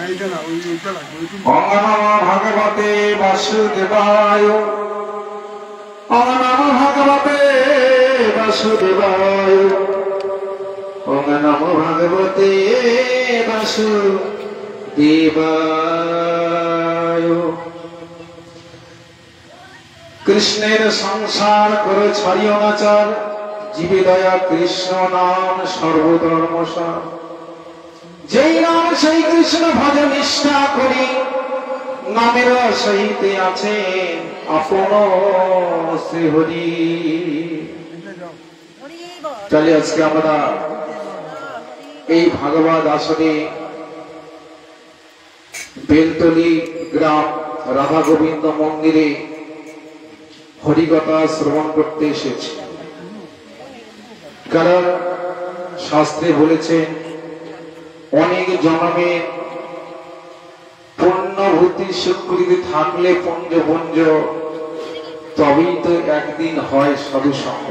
ওম নমো ভগবতে বাসুদেবায়। ওম নমো ভগবতে বাসুদেবায়। ওম নমো ভগবতে বাসুদেবায়। কৃষ্ণের সংসার করে ছাড়িও না চার, জীবে দয়া কৃষ্ণ নাম সর্বধর্মসার। যেই নাম সেই কৃষ্ণ ভজ নিষ্ঠা করি, নামের সহিতে আছে আপন শ্রী হরি। তাহলে আজকে আমরা এই ভাগবত আসনে বেলতলি গ্রাম রাধা গোবিন্দ মন্দিরে হরিকথা শ্রবণ করতে এসেছি। কারণ শাস্ত্রে বলেছেন অনেক জন্মে পুণ্যভূতি সুকৃতি থাকলে পুঞ্জ পুঞ্জ, তবেই তো একদিন হয় সাধু সঙ্গ।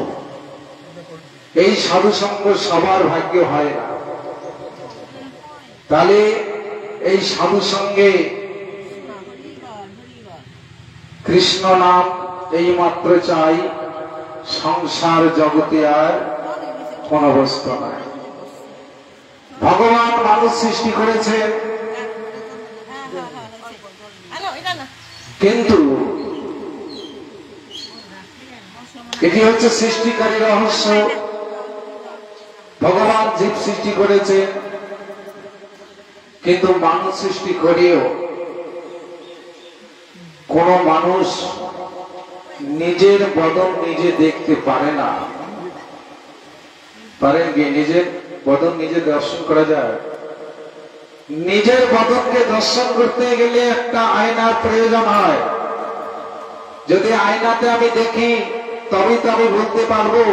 এই সাধু সঙ্গ সবার ভাগ্য হয় না। তাহলে এই সাধু সঙ্গে কৃষ্ণ নাম এই মাত্র চাই, সংসার জগতে আর কোন বস্তু নাই। ভগবান মানুষ সৃষ্টি করেছেন, কিন্তু এটি হচ্ছে সৃষ্টিকারী রহস্য। ভগবান জীব সৃষ্টি করেছেন, কিন্তু মানুষ সৃষ্টি করেও কোন মানুষ নিজের বদন নিজে দেখতে পারে না। পারেন কি? নিজের বদন নিজে দর্শন করা যায়? নিজের বদনকে দর্শন করতে গেলে একটা আয়নার প্রয়োজন হয়। যদি আয়নাতে আমি দেখি তবেই তো আমি বলতে পারবো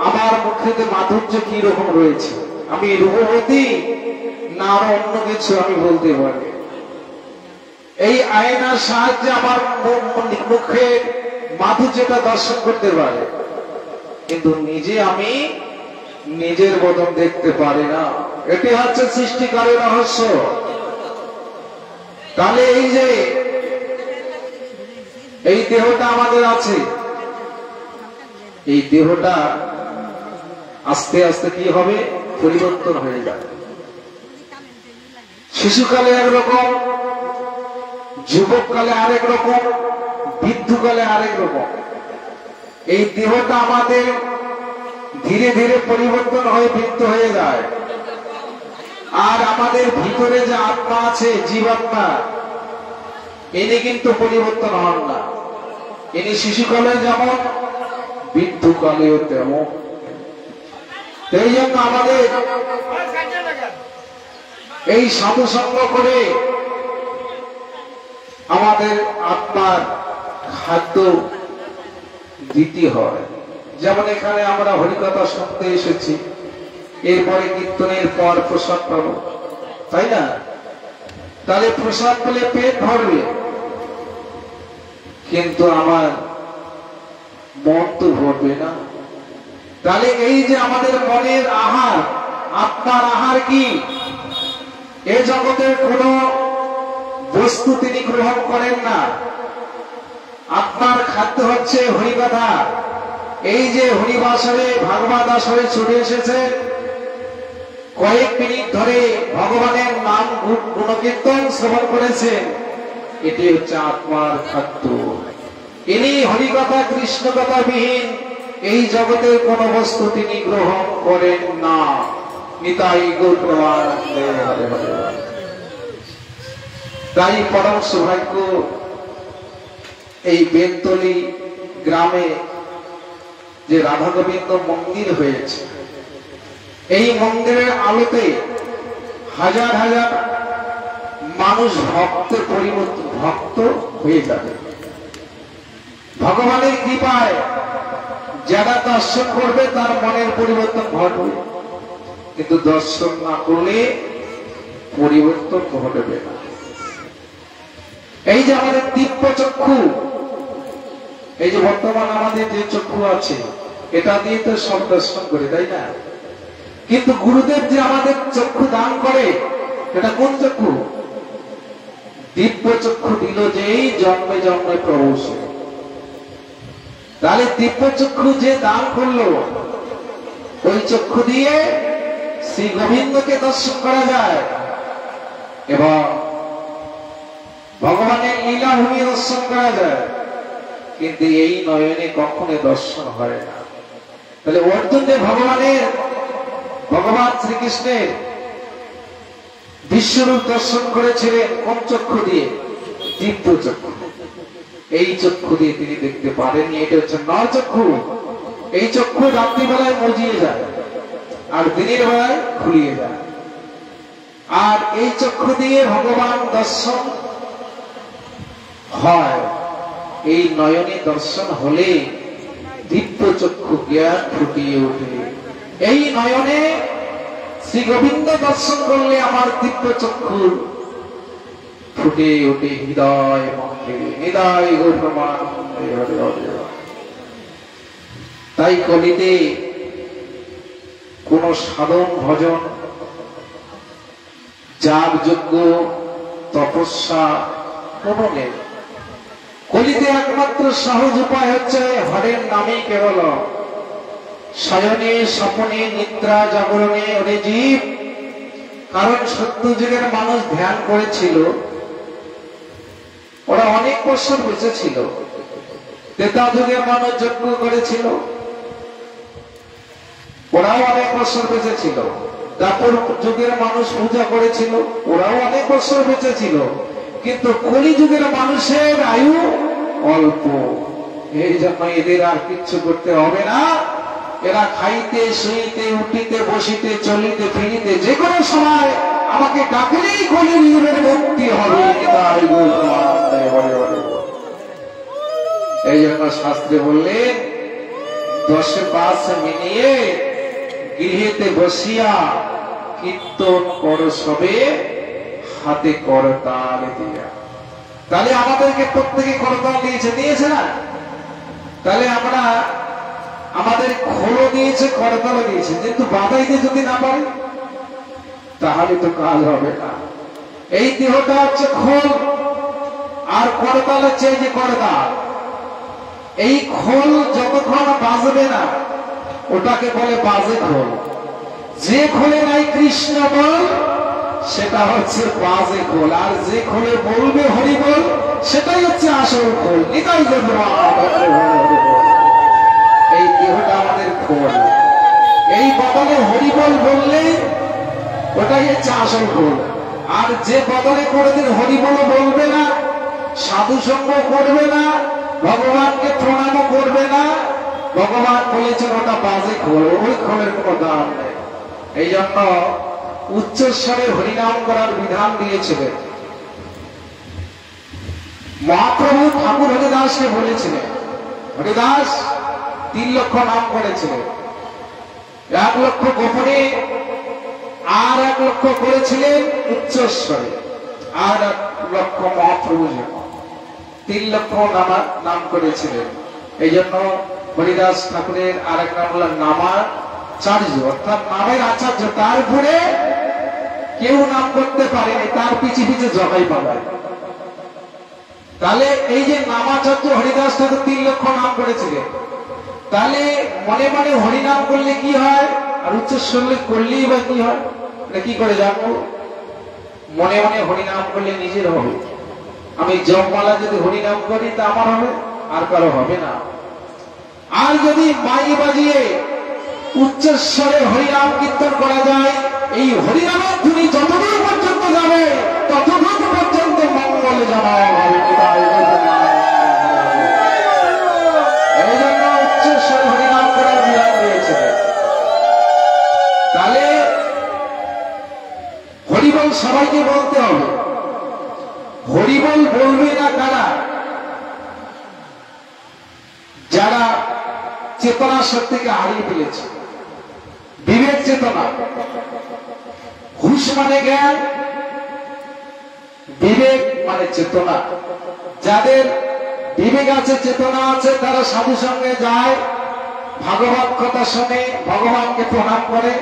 আমার মুখেতে মাধুর্য কি রকম রয়েছে, আমি রূপবতী না আরো অন্য কিছু আমি বলতে পারি। এই আয়নার সাহায্যে আমার মুখে মাধুর্যটা দর্শন করতে পারে, কিন্তু নিজে আমি নিজের বদন দেখতে পারি না। এটি হচ্ছে সৃষ্টিকারী রহস্য। তাহলে এই যে এই দেহটা আমাদের আছে, এই দেহটা আস্তে আস্তে কি হবে? পরিবর্তন হয়ে যায়। শিশুকালে একরকম, যুবককালে আরেক রকম, বৃদ্ধকালে আরেক রকম। এই দেহটা আমাদের ধীরে ধীরে পরিবর্তন হয়ে বৃদ্ধ হয়ে যায়। আর আমাদের ভিতরে যে আত্মা আছে, জীবাত্মা, ইনি কিন্তু পরিবর্তন হন না। ইনি শিশুকালে যেমন, বৃদ্ধকালেও তেমন। এই জন্য আমাদের এই সাধু সঙ্গ করে আমাদের আত্মার খাদ্য দিতে হয়। যেমন এখানে আমরা হরিকথা শুনতে এসেছি, এরপরে কীর্তনের পর প্রসাদ পাবো, তাই না? তাহলে প্রসাদ পেলে পেট ভরবে, কিন্তু আমার মন তো ভরবে না। তাহলে এই যে আমাদের মনের আহার, আত্মার আহার কি? এ জগতের কোন বস্তু তিনি গ্রহণ করেন না। আত্মার খাদ্য হচ্ছে হরিকথা। এই যে হরিবাসরে ভাগবত আসরে ছুটে এসেছে, কয়েক মিনিট ধরে ভগবানের নাম গুণকীর্তন শ্রবণ করেছেন, এটি হচ্ছে আত্মার খাদ্য। ইনি হরিকথা কৃষ্ণ কথা বিহীন এই জগতের কোন বস্তু তিনি গ্রহণ করেন না। নিতাই গৌর প্রেমানন্দে হরে হরে। তাই পরম সৌভাগ্য এই বেলতলি গ্রামে যে রাধা গোবিন্দ মন্দির হয়েছে, এই মন্দিরের আলোতে হাজার হাজার মানুষ ভক্ত হয়ে যাবে। ভগবানের কৃপায় যারা দর্শন করবে তার মনের পরিবর্তন ঘটবে, কিন্তু দর্শন না করলে পরিবর্তন ঘটবে না। এই যে আমাদের দিব্য চক্ষু, এই যে বর্তমান আমাদের যে চক্ষু আছে, এটা দিয়ে তো সব দর্শন করে, তাই না? কিন্তু গুরুদেব যে আমাদের চক্ষু দান করে, এটা কোন চক্ষু? দিব্য চক্ষু দিল যেই জন্মে জন্মে প্রভু সে। তাহলে দিব্য চক্ষু যে দান করলো, ওই চক্ষু দিয়ে শ্রী গোবিন্দকে দর্শন করা যায় এবং ভগবানের লীলাভূমি দর্শন করা যায়, কিন্তু এই নয়নে কখনো দর্শন হয় না। তাহলে অর্জুন যে ভগবান শ্রীকৃষ্ণের বিশ্বরূপ দর্শন করেছিলেন কোন চক্ষু দিয়ে? দিব্য চক্ষু। এই চক্ষু দিয়ে তিনি দেখতে পারেননি। এটা হচ্ছে নর চক্ষু। এই চক্ষু রাত্রিবেলায় মজিয়ে যায় আর দিনের বেলায় খুলিয়ে যায়। আর এই চক্ষু দিয়ে ভগবান দর্শন হয়। এই নয়নে দর্শন হলে দিব্য চক্ষু জ্ঞান ফুটিয়ে ওঠে। এই নয়নে শ্রী গোবিন্দ দর্শন করলে আমার দিব্য চক্ষু ফুটে ওঠে হৃদয় মন্দিরে। হৃদয় গৌরমানন্দে হরে হরে। তাই কলিতে কোন সাধন ভজন, যাগ যজ্ঞ, তপস্যা কোন নেই। কলিতে একমাত্র সহজ উপায় হচ্ছে হরের নামেই কেবল। শয়নে স্বপনে নিদ্রা জাগরণে ওরে জীব। কারণ সত্য যুগের মানুষ ধ্যান করেছিল, ওরা অনেক বছর বেঁচেছিল। ত্রেতা যুগের মানুষ যজ্ঞ করেছিল, ওরাও অনেক বছর বেঁচেছিল। দাপর যুগের মানুষ পূজা করেছিল, ওরাও অনেক বছর বেঁচেছিল। কিন্তু কলি যুগের মানুষের আয়ু অল্প। এই জন্য এদের আর কিচ্ছু করতে হবে না। এরা খাইতে শুইতে উঠিতে বসিতে চলিতে ফিরিতে যে কোনো সময় আমাকে ডাকলেই কলির যুগের মুক্তি হবে। এই জন্য শাস্ত্রে বললেন, 10 পাঁচ মিনিয়ে গৃহেতে বসিয়া কীর্তন কর সবে হাতে করতাল দিয়া। তাহলে আমাদেরকে প্রত্যেকে করতাল দিয়েছে না? তাহলে আমরা আমাদের খোলও দিয়েছে, করতালও দিয়েছে, কিন্তু বাধাইতে যদি না পারি তাহলে তো কাজ হবে না। এই দেহটা হচ্ছে খোল আর করতাল হচ্ছে এই যে করতাল। এই খোল যতক্ষণ বাজবে না ওটাকে বলে বাজে খোল। যে খোলে নাই কৃষ্ণ বল সেটা হচ্ছে বাজে খোল, আর যে খোলে বলবে হরি বল সেটাই হচ্ছে আসল খোল। নিতাই জন্য এই দেহটা আমাদের খোল। এই বদলে হরি বল বললে ওটাই হচ্ছে আসল খোল। আর যে বদলে কোনোদিন হরি বল বলবে না, সাধু সঙ্গ করবে না, ভগবানকে প্রণাম করবে না, ভগবান বলেছেন ওটা বাজে খোল। ওই খোলের কোনো দাম নেই। এই জন্য উচ্চস্বরে হরিনাম করার বিধান দিয়েছিলেন। মহাপ্রভু ঠাকুর হরিদাসকে বলেছিলেন, হরিদাস 3 লক্ষ নাম করেছিলেন। 1 লক্ষ গোপনে, আর 1 লক্ষ করেছিলেন উচ্চস্বরে, আর 1 লক্ষ মহাপ্রভু জন্য 3 লক্ষ নাম করেছিলেন। এই জন্য হরিদাস ঠাকুরের আরেক নাম হল নামাচার্য, অর্থাৎ নামের আচার্য। তারপরে কেউ নাম করতে পারেনি, তার পিছে পিছে জগাই পালায়। তাহলে এই যে নামাচার্য হরিদাস ঠাকুর 3 লক্ষ নাম করেছিলেন, তাহলে মনে মনে হরিনাম করলে কি হয় আর উচ্চস্বরে করলেই বা কি হয়, এটা কি করে জানবো? মনে মনে হরিনাম করলে নিজের হবে। আমি জপমালা যদি হরিনাম করি তা আমার হবে, আর কারো হবে না। আর যদি মাইক বাজিয়ে উচ্চস্বরে হরিনাম কীর্তন করা যায়, এই হরিনামের ধ্বনি যতদূর পর্যন্ত যাবে ততদূর পর্যন্ত মঙ্গলে যাওয়া হবে। এই জন্য উচ্চস্বরে হরিনাম করার বিধান রয়েছে। তাহলে হরিবল সবাইকে বলতে হবে। হরিবল বলবে না কারা? যারা চেতনা শক্তিকে হারিয়ে ফেলেছে। বিবেক চেতনা, হুশ মানে জ্ঞান, বিবেক মানে চেতনা। যাদের বিবেক আছে, চেতনা আছে, তারা সাধু সঙ্গে যায়, ভাগবত কথা শোনে, ভগবানকে প্রণাম করে।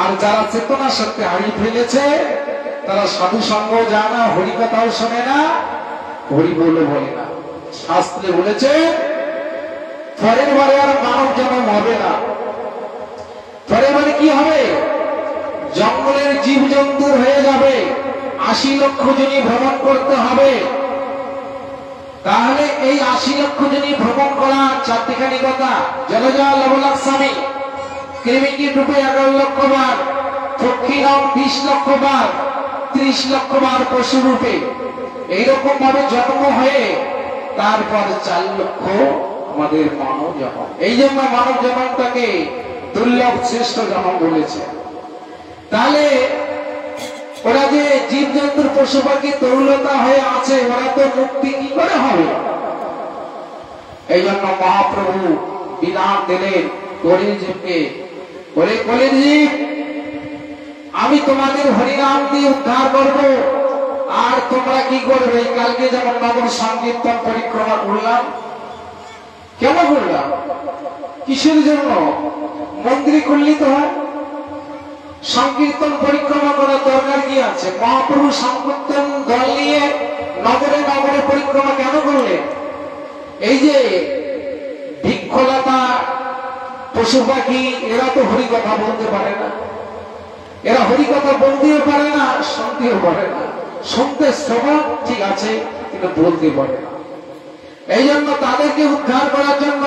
আর যারা চেতনা শক্তি হারিয়ে ফেলেছে তারা সাধু সঙ্গ যায় না, হরি কথাও শোনে না, হরি বলে বলে না। শাস্ত্রে বলেছে পরের বারে আর মানব জন্ম হবে না। পরের বারে কি হবে? জঙ্গলের জীব জন্তুর হয়ে যাবে, ৮০ লক্ষ জনই ভ্রমণ করতে হবে। তাহলে এই ৮০ লক্ষ জনই ভ্রমণ করা চারটিখানি কথা। জলজা লবলাক্সামী কৃমিকি রূপে ১১ লক্ষ বার, পক্ষী নাম ২০ লক্ষ বার, ৩০ লক্ষ বার পশু রূপে এইরকম ভাবে জন্ম হয়ে তারপর ৪ লক্ষ আমাদের মানব জন্ম। এই জন্য মানব জন্মটাকে দুর্লভ শ্রেষ্ঠ জন্ম বলেছে। তাহলে ওরা যে জীব জন্তুর পশু পাখি তরুলতা হয়ে আছে, ওরা তো মুক্তি কি করে হবে? এই জন্য মহাপ্রভু বিধান দিলেন কলির জীবকে, বলে কলির জীব আমি তোমাদের হরিনাম দিয়ে উদ্ধার করব। আর তোমরা কি করবে? কালকে যেমন নগর সংকীর্তন পরিক্রমা করলাম, কেন করলাম? কিসের জন্য? মন্দিরে করলি তো হয়। সংকীর্তন পরিক্রমা করার দরকার কি আছে? মহাপ্রভু সংকীর্তন দল নিয়ে নগরে নগরে পরিক্রমা কেন করলেন? এই যে বৃক্ষলতা পশু পাখি এরা তো হরি কথা বলতে পারে না, এরা হরি কথা বলতেও পারে না, শুনতেও পারে না। শুনতে শ্রবণ ঠিক আছে, কিন্তু বলতে পারে না। এই জন্য তাদেরকে উদ্ধার করার জন্য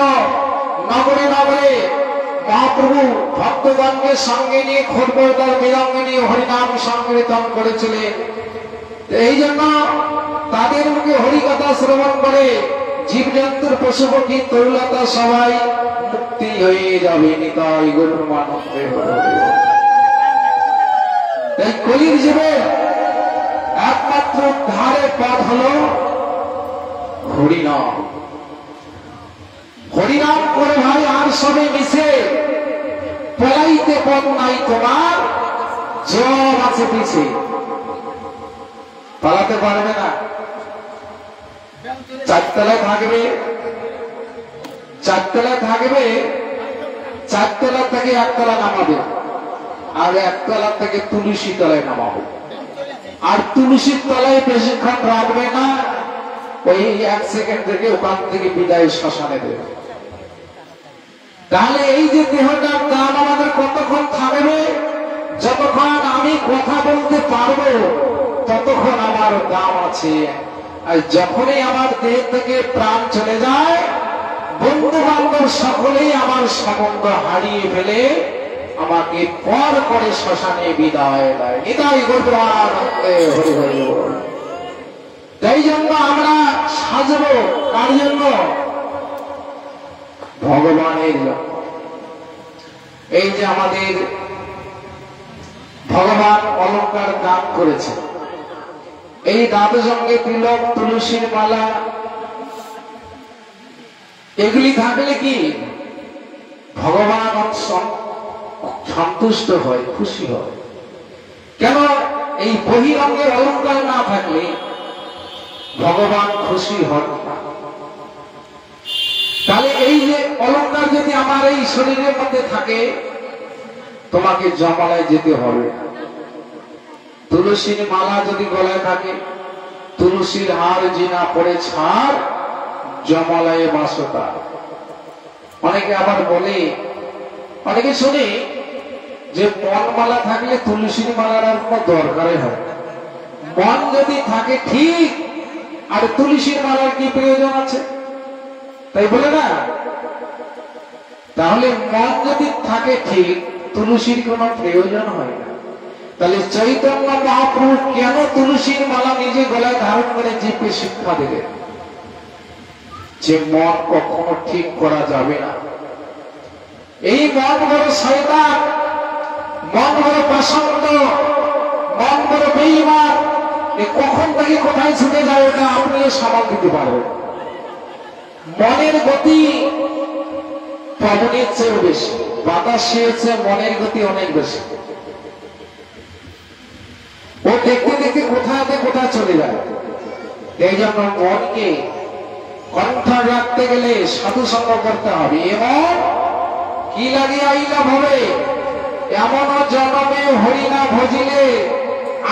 নগরে নগরে মহাপ্রভু ভক্তগণকে সঙ্গে নিয়ে খোরপোতার মৃদঙ্গ নিয়ে হরিনাম সংকীর্তন করেছিলেন। এই জন্য তাদের মুখে হরিকথা শ্রবণ করে জীবজন্তুর পশু পক্ষী তরুলতা সবাই মুক্তি হয়ে যাবে। নিতাই গরুর মানবে। তাই কলির জীবে একমাত্র উদ্ধারের পথ হল হরিনাম। হরিনাম করে ভাই আর সবে মিশে পলাইতে পথ নাই তোমার, জব আছে পিছে। পালাতে পারবে না। চারতলায় থাকবে, চারতলায় থাকবে, চারতলা থেকে একতলা নামাবে, আর একতলা থেকে তুলসী তলায় নামাবে। আর তুলসীর তলায় বেশিক্ষণ রাখবে না, ওই 1 সেকেন্ড থেকে ওখান থেকে বিদায় শ্মশানে দেবে। তাহলে এই যে দেহটার দাম আমাদের কতক্ষণ থাকবে? যতক্ষণ আমি কথা বলতে পারবো ততক্ষণ আমার দাম আছে। আর যখনই আমার দেহ থেকে প্রাণ চলে যায়, বন্ধু বান্ধব সকলেই আমার সম্বন্ধ হারিয়ে ফেলে আমাকে পর করে শ্মশানে বিদায় দেয়। নিতাই গৌরানন্দে হরি হরি বল। তাই জন্য আমরা সাজবো কার জন্য? ভগবানের জন্য। এই যে আমাদের ভগবান অলঙ্কার দান করেছে, এই দাঁতের সঙ্গে তিলক, তুলসীর মালা, এগুলি থাকলে কি ভগবান সন্তুষ্ট হয়, খুশি হয়। কেন? এই বহিরঙ্গের অলঙ্কার না থাকলে ভগবান খুশি হন না। তাহলে এই যে অলঙ্কার যদি আমার এই শরীরের মধ্যে থাকে, তোমাকে জমালয়ে যেতে হবে। তুলসীর মালা যদি গলায় থাকে, তুলসীর হার জিনা পরে ছাড়, জমালয়ে বাসতা। অনেকে আবার বলে, অনেকে শুনি যে মন মালা থাকলে তুলসীর মালার আর কোনো দরকারই হয় না। মন যদি থাকে ঠিক, আর তুলসীর মালার কি প্রয়োজন আছে? তাই বলে না? তাহলে মন যদি থাকে ঠিক, তুলসীর কোনো প্রয়োজন হয় না। তাহলে চৈতন্য মহাপ্রভু কেন তুলসীর মালা নিজে গলায় ধারণ করে জীবকে শিক্ষা দিলেন যে মন কখনো ঠিক করা যাবে না। এই মন বড় শয়তান, মন বড় প্রসন্ন, মন বড় বেঈমান, কখন থেকে কোথায় ছুটে যায় ওটা আপনিও সামাল দিতে পারবেন। মনের গতি পবনের চেয়েও বেশি, বাতাসের চেয়ে মনের গতি অনেক বেশি। ও দেখতে দেখতে কোথাতে কোথায় চলে যায়। এই জন্য মনকে কণ্ঠে রাখতে গেলে সাধু সঙ্গ করতে হবে। এবং কি লাগিয়া আইলাম হবে, এমন জন্মে হরিনা ভজিলে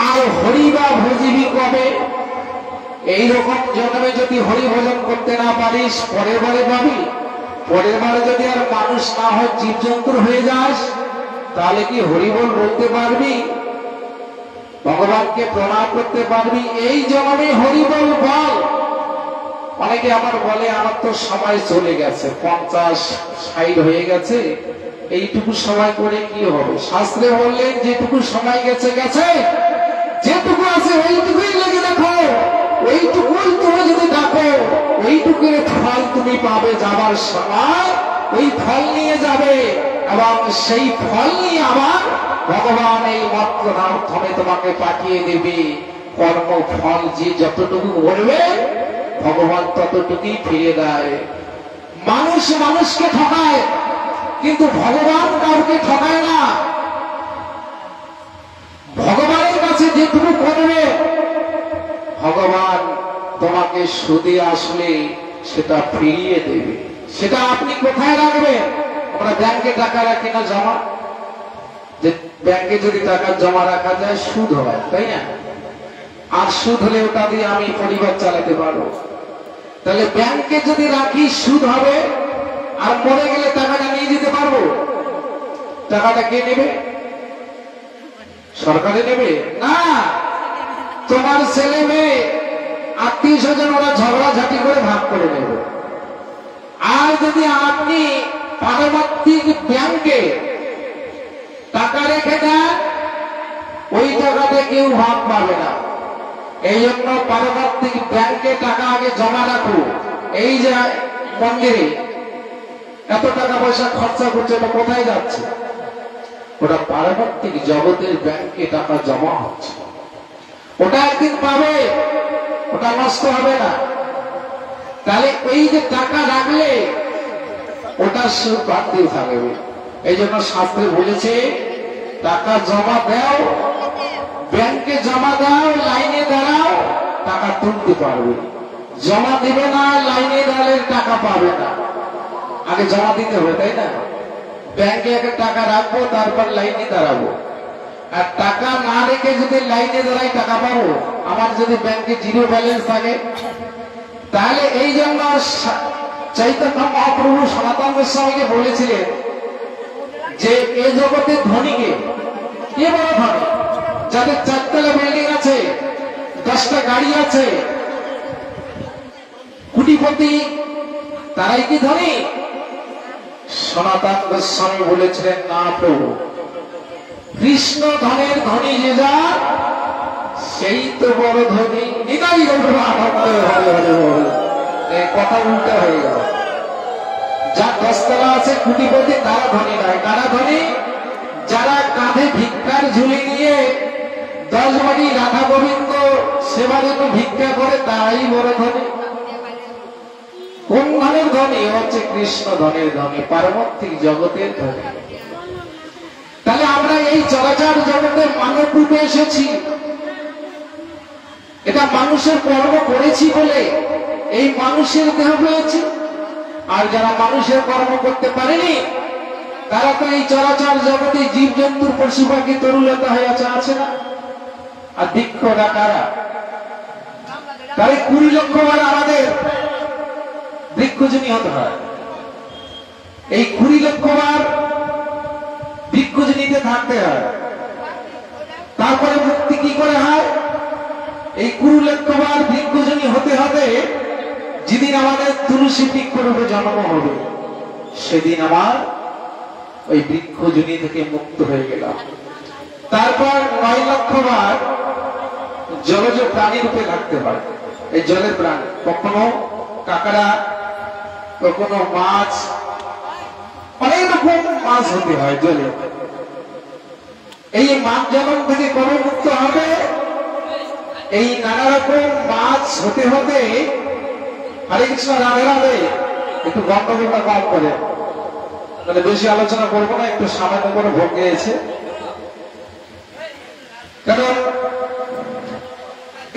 আর হরিবা ভজিবি কবে। এইরকম জন্মে যদি হরি ভজন করতে না পারিস পরের বারে পাবি। পরের বারে যদি আর মানুষ না হয় জীবজন্তুর হয়ে যাস তাহলে কি হরিবল বলতে পারবি? ভগবানকে প্রণাম করতে পারবি? এই জন্মে হরিবল বল। অনেকে আমার বলে আমার তো সময় চলে গেছে, 50-60 হয়ে গেছে, এইটুকু সময় করে কি হবে? শাস্ত্রে বললেন যেটুকু সময় গেছে গেছে, যেটুকু আছে ওইটুকুই লেগে দেখো, ওইটুকুই তুমি যদি ডাকো ওইটুকুর ফল তুমি পাবে। যাবার সময় ওই ফল নিয়ে যাবে এবং সেই ফল নিয়ে আবার ভগবান এই মন্ত্রের মাধ্যমে তোমাকে পাঠিয়ে দেবে। কর্ম ফল যে যতটুকু করবে ভগবান ততটুকুই ফিরে দেয়। মানুষ মানুষকে ঠকায় কিন্তু ভগবান কাউকে ঠকায় না। ভগবানের কাছে যেটুকু করবে ভগবান তোমাকে সুদে আসলে সেটা ফিরিয়ে দেবে। সেটা আপনি কোথায় রাখবেন? আমরা ব্যাংকে টাকা রাখি না জমা, যে ব্যাংকে যদি টাকা জমা রাখা যায় সুদ হয়, তাই না? আর সুদ হলে ওটা দিয়ে আমি পরিবার চালাতে পারবো। তাহলে ব্যাংকে যদি রাখি সুদ হবে, আর মরে গেলে টাকাটা নিয়ে যেতে পারবো? টাকাটা কে নেবে? সরকারে নেবে না, তোমার ছেলে মেয়ে আত্মীয় স্বজন ওরা ঝগড়াঝাটি করে ভাগ করে নেবে। আর যদি আপনি পারমার্থিক ব্যাংকে টাকা রেখে দেন ওই টাকাতে কেউ ভাগ পাবে না। এই জন্য পারমার্থিক ব্যাংকে টাকা আগে জমা রাখো। এই যে মন্দিরে এত টাকা পয়সা খরচা করছে, ওটা কোথায় যাচ্ছে? ওটা পারমার্থিক জগতের ব্যাংকে টাকা জমা হচ্ছে। ওটা একদিন পাবে, ওটা নষ্ট হবে না। তাহলে এই যে টাকা রাখলে ওটা সুদ বাড়তে থাকবে। এই জন্য শাস্ত্রে বলেছে টাকা জমা দাও, ব্যাংকে জমা দাও, লাইনে দাঁড়াও, টাকা তুলতে পারবে। জমা দিবে না, লাইনে দাঁড়ালে টাকা পাবে না। আগে জমা দিতে হবে, তাই না? ব্যাংকে একটা টাকা রাখবো, তারপর লাইনে দাঁড়াবো। আর টাকা না রেখে যদি লাইনে দাঁড়াই টাকা পাবো? আমার যদি ব্যাংকে জিরো ব্যালেন্স থাকে। তাহলে এই জন্য চৈতন্য মহাপ্রভু সনাতন গোস্বামীকে বলেছিলেন যে এ জগতে ধনীকে, কে বড় ধনী? যাদের 4তলা বিল্ডিং আছে, 10টা গাড়ি আছে, কোটিপতি, তারাই কি ধনী? সনাতন গোস্বামী বলেছিলেন না প্রভু, কৃষ্ণ ধনের ধনী যে যা সেই তো বড় ধনী। নিতাই কথা উল্টা হয়ে গেল। যা 10তলা আছে কোটিপতি তারা ধনী নয়। কারা ধনী? যারা কাঁধে ভিক্ষার ঝুলি নিয়ে 10 বাড়ি রাধা গোবিন্দ সেবার জন্য ভিক্ষা করে, তারাই বড় ধনী। কোন ধনের ধনী? হচ্ছে কৃষ্ণ ধনের ধনী, পারমার্থিক জগতের ধনী। তাহলে আমরা এই চরাচর জগতে মানব রূপে এসেছি, এটা মানুষের কর্ম করেছি বলে এই মানুষের দেহ পেয়েছি। আর যারা মানুষের কর্ম করতে পারেনি তারা তো এই চরাচর জগতে জীব জন্তুর পশু পাখি তরুলতা হয়ে আছে না? আর দীক্ষরা কারা? তাই 20 লক্ষ বার আমাদের বৃক্ষজনী হতে হয়। এই 20 লক্ষ বার বৃক্ষজনীতে থাকতে হয়। তারপরে মুক্তি কি করে হয়? এই 20 লক্ষ বার বৃক্ষজনী হতে হবে যেদিন আমাদের তুলসী বৃক্ষরূপে জন্ম হবে, সেদিন আমার ওই বৃক্ষজনী থেকে মুক্ত হয়ে গেলাম। তারপর 9 লক্ষ বার জলজ প্রাণী রূপে থাকতে হয়। এই জলের প্রাণী, কখনো কাঁকড়া, কখনো মাছ, অনেক রকম মাছ হতে হয় জলে। এই মাছ জন্ম থেকে কবে মুক্ত হবে? এই নানা রকম মাছ হতে হতে, হরে কৃষ্ণ রাধে রাধে, একটু গন্ডগোলটা কম করে, মানে বেশি আলোচনা করবো না, একটু সামান্য করে ভোগ গিয়েছে। কারণ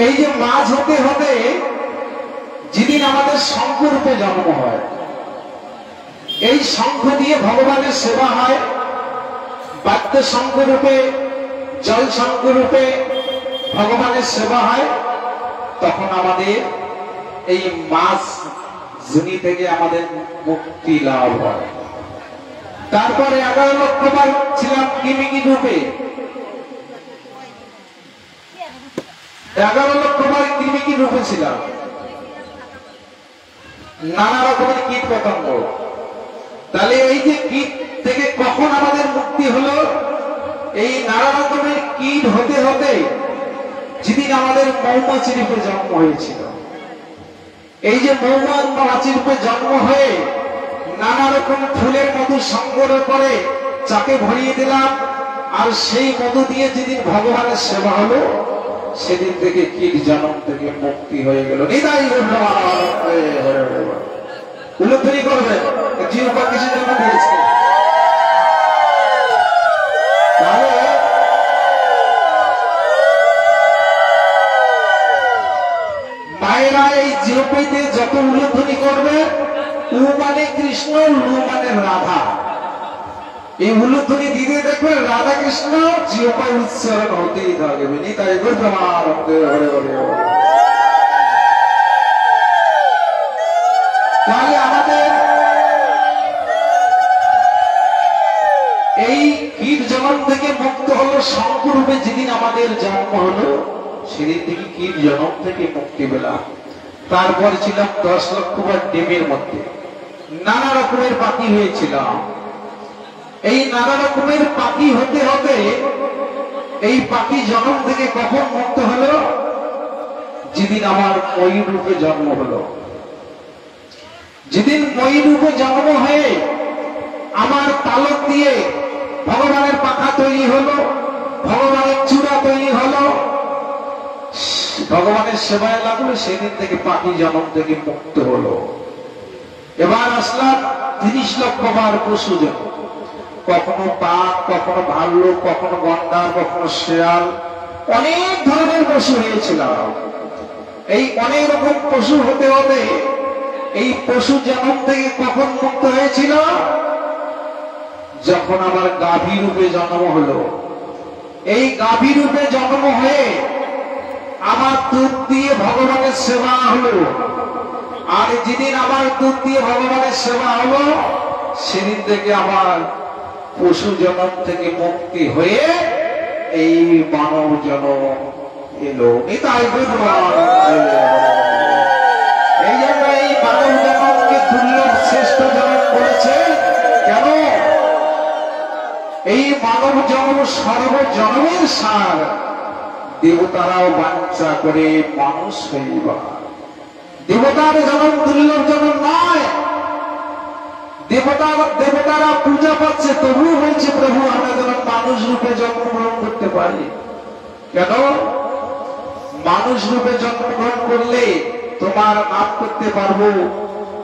এই যে মাছ হতে হতে যেদিন আমাদের শঙ্খ রূপে জন্ম হয়, এই শঙ্খ দিয়ে ভগবানের সেবা হয়, বাদ্য শঙ্খ রূপে, জল শঙ্খ রূপে, ভগবানের সেবা হয়, তখন আমাদের এই মাছ জুনি থেকে আমাদের মুক্তি লাভ হয়। তারপরে 11 লক্ষ বার ছিলাম কিমিকি রূপে, 11 লক্ষ বার কিমিকি রূপে ছিলাম, নানা রকমের কীট পতঙ্গ। তাহলে এই যে কীট থেকে কখন আমাদের মুক্তি হলো? এই নানা রকমের কীট হতে হতে যেদিন আমাদের মৌমাছি রূপে জন্ম হয়েছিল, এই যে মৌমাছি রূপে জন্ম হয়ে নানা রকম ফুলের মধু সংগ্রহ করে চাকে ভরিয়ে দিলাম, আর সেই মধু দিয়ে যেদিন ভগবানের সেবা হলো, সেদিন থেকে কীট জন্ম থেকে মুক্তি হয়ে গেল। নিতাই উল্লেখনি করবে জীবন কিসের জন্য দিয়েছে? তাহলে মায়েরা এই জিওপিতে যত উল্লেখনি করবে, উ মানে কৃষ্ণ, লু মানে রাধা, এই উল্লেখনি দিতে দেখবেন রাধা কৃষ্ণ জিওপায় উচ্চারণ হতেই থাকবে। নিতাই তাহলে আমাদের এই কীট জন্ম থেকে মুক্ত হলো শঙ্করূপে যেদিন আমাদের জন্ম হলো, সেদিন থেকে কীট জন্ম থেকে মুক্তি পেলাম। তারপর ছিলাম 10 লক্ষ বার ডিমের মধ্যে, নানা রকমের পাখি হয়েছিলাম। এই নানা রকমের পাখি হতে হতে এই পাখি জন্ম থেকে কখন মুক্ত হলো? যেদিন আমার ময়ূর রূপে জন্ম হলো। যেদিন ময়ূর রূপে জন্ম হয়ে আমার পালক দিয়ে ভগবানের পাখা তৈরি হলো, ভগবানের চূড়া তৈরি হলো, ভগবানের সেবায় লাগলো, সেদিন থেকে পাখি জন্ম থেকে মুক্ত হলো। এবার আসলাম 30 লক্ষ বার পশু জন্ম, কখনো বাঘ, কখনো ভাল্লুক, কখনো গন্ডার, কখনো শেয়াল, অনেক ধরনের পশু হয়েছিলাম। এই অনেক রকম পশু হতে হতে এই পশু জন্ম থেকে কখন মুক্ত হয়েছিল? যখন আমার গাভী রূপে জন্ম হলো। এই গাভী রূপে জন্ম হয়ে আমার দুধ দিয়ে ভগবানের সেবা হলো, আর যেদিন আমার দুধ দিয়ে ভগবানের সেবা হলো, সেদিন থেকে আমার পশু জন্ম থেকে মুক্তি হয়ে এই মানব জন্ম এলো। নিতাই এই জন্য এই মানব জন্মকে দুর্লভ শ্রেষ্ঠ জন্ম করেছে। কেন? এই মানব জন্ম সর্বজন্মের সার, দেবতারাও বাঞ্ছা করে মানুষ হইবা। দেবতার জন্ম দুর্লভ জন্ম নয়। দেবতারা পূজা পাচ্ছে, তবুও বলছে প্রভু আমরা যেন মানুষ রূপে জন্মগ্রহণ করতে পারি। কেন? মানুষ রূপে জন্মগ্রহণ করলে তোমার নাম করতে পারবো,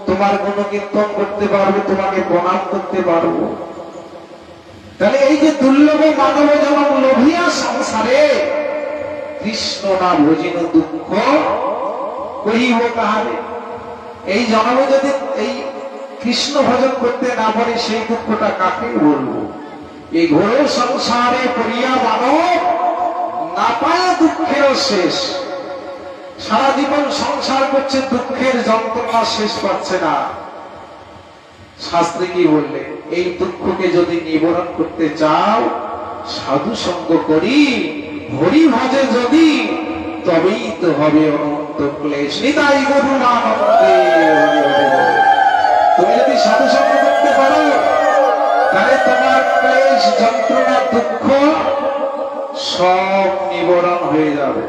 তোমার গুণকীর্তন করতে পারবো, তোমাকে প্রণাম করতে পারবো। তাহলে এই যে দুর্লভ মানব জন্ম লোভিয়া সংসারে, কৃষ্ণ না ভজিন দুঃখ কহিব কাহারে। এই জন্মে যদি এই কৃষ্ণ ভজন করতে না পারি, সেই দুঃখটা কাকে বলবো? এই ঘোর সংসারে পড়িয়া মানব না পায় দুঃখের শেষ। সারা জীবন সংসার করছে, দুঃখের যন্ত্রণা শেষ পাচ্ছে না। শাস্ত্রে কি বললে? এই দুঃখকে যদি নিবারণ করতে চাও, সাধু সঙ্গ করি, হরি ভজে যদি, তবেই তো হবে অনন্ত ক্লেশ। নিতাই গরুরানন্দে। তুমি যদি সাধু সঙ্গ করতে পারো, তাহলে তোমার ক্লেশ, যন্ত্রণা, দুঃখ সব নিবারণ হয়ে যাবে।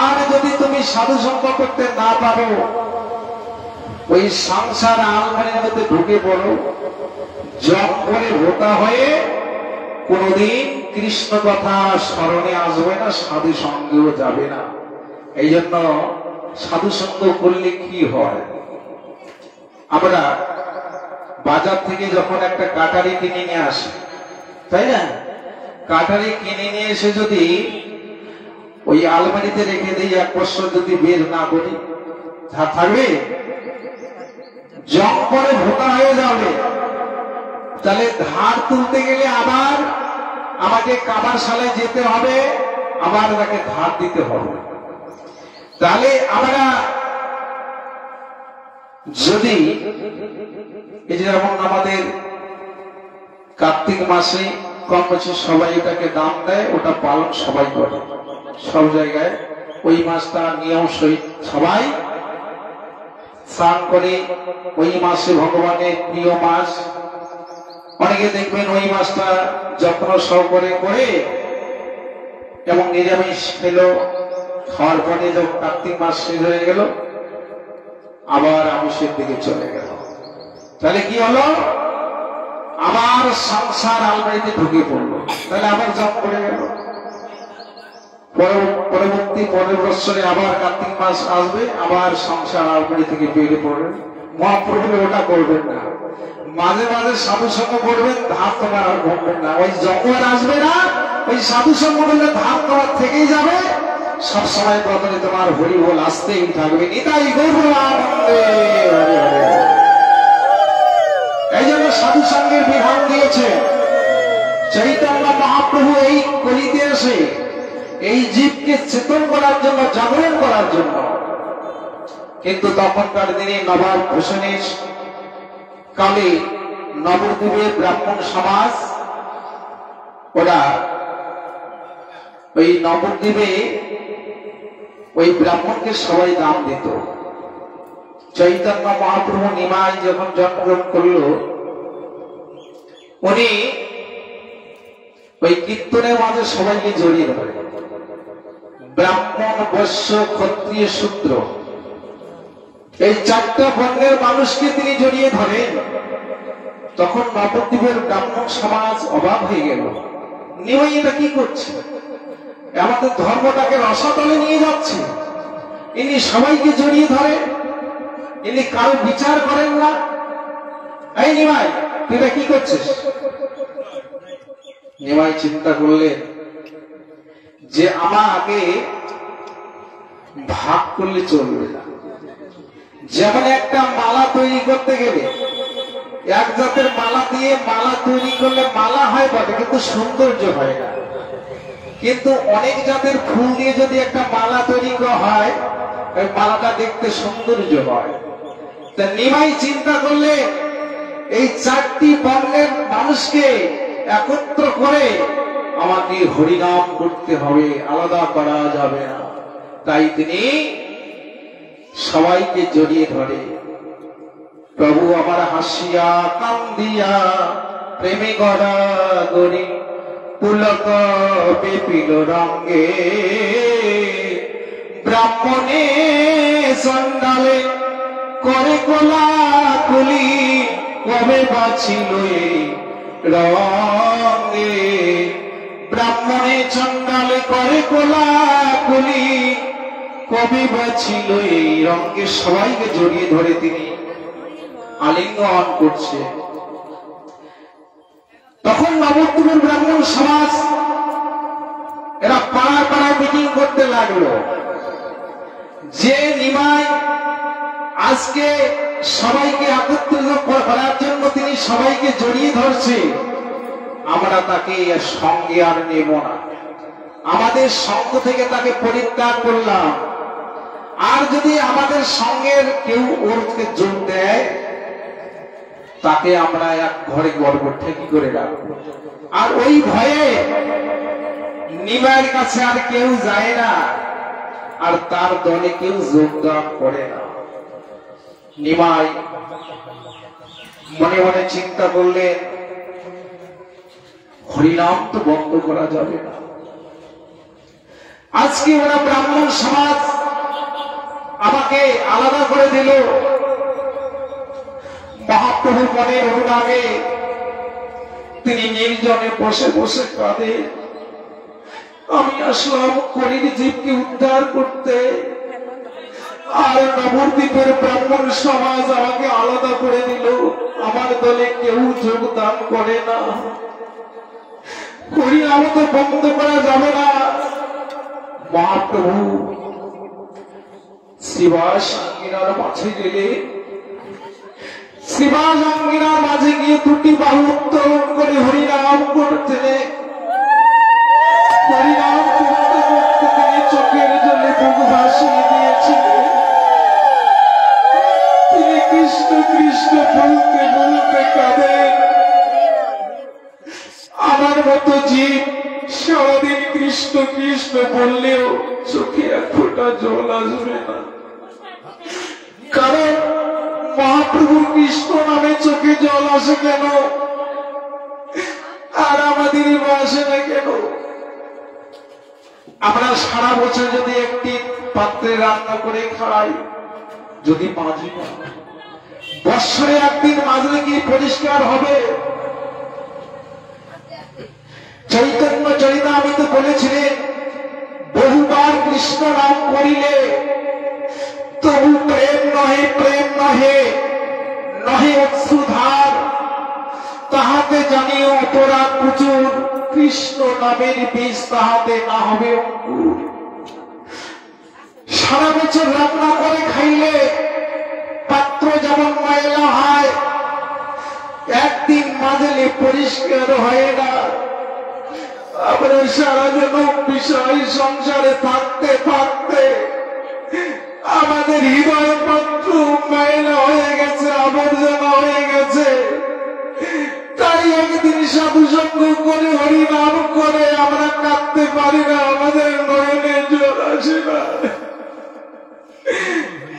আর যদি তুমি সাধু সঙ্গ করতে না পারো, ওই সংসার আলমারির মধ্যে ঢুকে পড়ো, জপ করে ভোতা হয়ে কোনদিন কৃষ্ণ কথা স্মরণে আসবে না, সাধু সঙ্গেও যাবে না। এই জন্য সাধু সঙ্গ করলে কি হয়? আমরা বাজার থেকে যখন একটা কাটারি কিনে নিয়ে আসি, তাই না? কাটারি কিনে নিয়ে এসে যদি ওই আলমারিতে রেখে দিই, 1 বছর যদি বের না করি, থাকবে? জং করে ভোতা হয়ে যাবে। তাহলে ধার তুলতে গেলে আবার আমাকে কামারশালায় যেতে হবে, আবার তাকে ধার দিতে হবে। তাহলে আমরা যদি এই যেমন আমাদের কার্তিক মাসে কম বেশি সবাই এটাকে দাম দেয়, ওটা পালন সবাই করে সব জায়গায়। ওই মাসটা নিয়ম সহিত সবাই স্নান করে। ওই মাসে ভগবানের প্রিয় মাস, অনেকে দেখবেন ওই মাসটা যত্ন সহকারে করে এবং নিরামিষ খেলো, খাওয়ার পরে যখন কার্তিক মাস শেষ হয়ে গেল আবার আমিষের দিকে চলে গেল। তাহলে কি হলো? আবার সংসার আলমারিতে ঢুকে পড়লো, তাহলে আবার জপ করে গেল। পরবর্তী পরের বছরে আবার কার্তিক মাস আসবে, আবার সংসার আলমারি থেকে বেরিয়ে পড়বেন। মহাপ্রভু ওটা করবেন না, মাঝে মাঝে সাধু সঙ্গ করবেন, ধার তোমার আর ঘটবেন না। ওই জঙ্গল আসবে না, ওই সাধু সঙ্গ করলে ধার তোমার থেকেই যাবে। সবসময় বদলে তোমার হরি বল আসতেই থাকবে। নিতাই গৌর আনন্দে। এই জন্য সাধু সঙ্গের বিধান দিয়েছে চৈতন্য মহাপ্রভু এই কলিতে এসে এই জীবকে চেতন করার জন্য, জাগরণ করার জন্য। কিন্তু তখনকার দিনে নবাব হোসেনের কালে নবদ্বীপের ব্রাহ্মণ সমাজ, ওরা ওই নবদ্বীপে ওই ব্রাহ্মণকে সবাই দাম দিত। চৈতন্য মহাপ্রভু নিমাই যখন জন্মগ্রহণ করল, উনি ওই কীর্তনের মাঝে সবাইকে জড়িয়ে ধরে। ব্রাহ্মণ, বৈশ্য, ক্ষত্রিয়, শূদ্র, এই চারটা বর্ণের মানুষকে তিনি জড়িয়ে ধরেন। তখন নবদ্বীপের ব্রাহ্মণ সমাজ অবাক হয়ে গেল, নিমাই এটা কি করছে? আমাদের ধর্মটাকে রসাতলে নিয়ে যাচ্ছে। ইনি সবাইকে জড়িয়ে ধরে, ইনি কারো বিচার করেন না। এই নিমাই, তুই এটা কি করছিস? নিমাই চিন্তা করলেন যে আমাকে ভাগ করলে চলবে না। যেমন একটা মালা তৈরি করতে গেলে এক জাতের মালা দিয়ে মালা তৈরি করলে মালা হয় বটে, কিন্তু সৌন্দর্য হয় না। কিন্তু অনেক জাতের ফুল দিয়ে যদি একটা মালা তৈরি করা হয়, ওই মালাটা দেখতে সৌন্দর্য হয়। তা নিমাই চিন্তা করলে এই চারটি বর্ণের মানুষকে একত্র করে আমাকে হরিনাম করতে হবে, আলাদা করা যাবে না। তাই তিনি সবাইকে জড়িয়ে ধরে, প্রভু আমার হাসিয়া কান্দিয়া প্রেমে গড়া গড়ি পুলক পেপিল রঙ্গে, ব্রাহ্মণে সন্ডালে করে কোলা কুলি কবে বাঁচিল রঙ্গে। ব্রাহ্মণে চন্ডালে করে কোলা কুলি কবে বাঁচিল এই রঙ্গে। সবাইকে জড়িয়ে ধরে তিনি আলিঙ্গন করছে। তখন নবদ্বীপের ব্রাহ্মণ সমাজ এরা পাড়ায় পাড়ায় মিটিং করতে লাগলো যে নিমাই আজকে সবাইকে একত্রিত করার জন্য তিনি সবাইকে জড়িয়ে ধরছে, আমরা তাকে সঙ্গে আর নেব না। আমাদের সঙ্গ থেকে তাকে পরিত্যাগ করলাম। আর যদি আমাদের সঙ্গের কেউ ওরকে যোগ দেয়, তাকে আমরা এক ঘরে গর্ব ঠেকি করে রাখবো। আর ওই ভয়ে নিমাইয়ের কাছে আর কেউ যায় না, আর তার দলে কেউ যোগদান করে না। নিমাই মনে মনে চিন্তা করলেন, হরিনাম তো বন্ধ করা যাবে না। আজকে ওরা ব্রাহ্মণ সমাজ আমাকে আলাদা করে দিল। মহাপ্রভু মনের অনুরাগে তিনি নির্জনে বসে বসে কাঁদে, আমি আসলাম করির জীবকে উদ্ধার করতে, আর নবদ্বীপের ব্রাহ্মণ সমাজ আমাকে আলাদা করে দিল। আমার দলে কেউ যোগদান করে না। হরিনাম তো বন্ধ করা যাবে না। মহাপ্রভু শ্রীবাস আঙ্গিনার মাঝে গেলে, শ্রীবাস আঙ্গিনার মাঝে গিয়ে দুটি বাহু উত্তোলন করে হরিনাম করতে, হরিনাম করতে বুক ভাসিয়ে দিয়েছিলেন। তিনি কৃষ্ণ কৃষ্ণ বলতে বলতে কাঁদেন। আমার মতো জীব সারাদিন কৃষ্ণ কৃষ্ণ বললেও চোখে এক ফোঁটা জল আসবে না, কারণ মহাপ্রভু কৃষ্ণ নামে চোখে জল আসে কেন, আর আমাদের আসে না কেন? আমরা সারা বছর যদি একটি পাত্রে রান্না করে খাই, যদি মাজি না, বৎসরে একদিন মাজলে কি পরিষ্কার হবে? চৈতন্য চরিতামৃতে বলেছিলেন, বহুবার কৃষ্ণ নাম করিলে তবু প্রেম নহে, প্রেম নহে, নহে অশ্রুধার, তাহাতে জানিও অপরাধ প্রচুর, কৃষ্ণ নামের বীজ তাহাতে না হবে অঙ্কুর। সারা বছর রান্না করে খাইলে পাত্র যেমন ময়লা হয়, একদিন মাজলে পরিষ্কার হয় না। আমরা সারা জনম বিষয় সংসারে থাকতে থাকতে আমাদের হৃদয় পাত্র ময়লা হয়ে গেছে, আবর্জনা হয়ে গেছে। তাই একদিন সাধু সঙ্গ করে হরি নাম করে আমরা কাঁদতে পারি না, আমাদের নয়নে জল আসে না।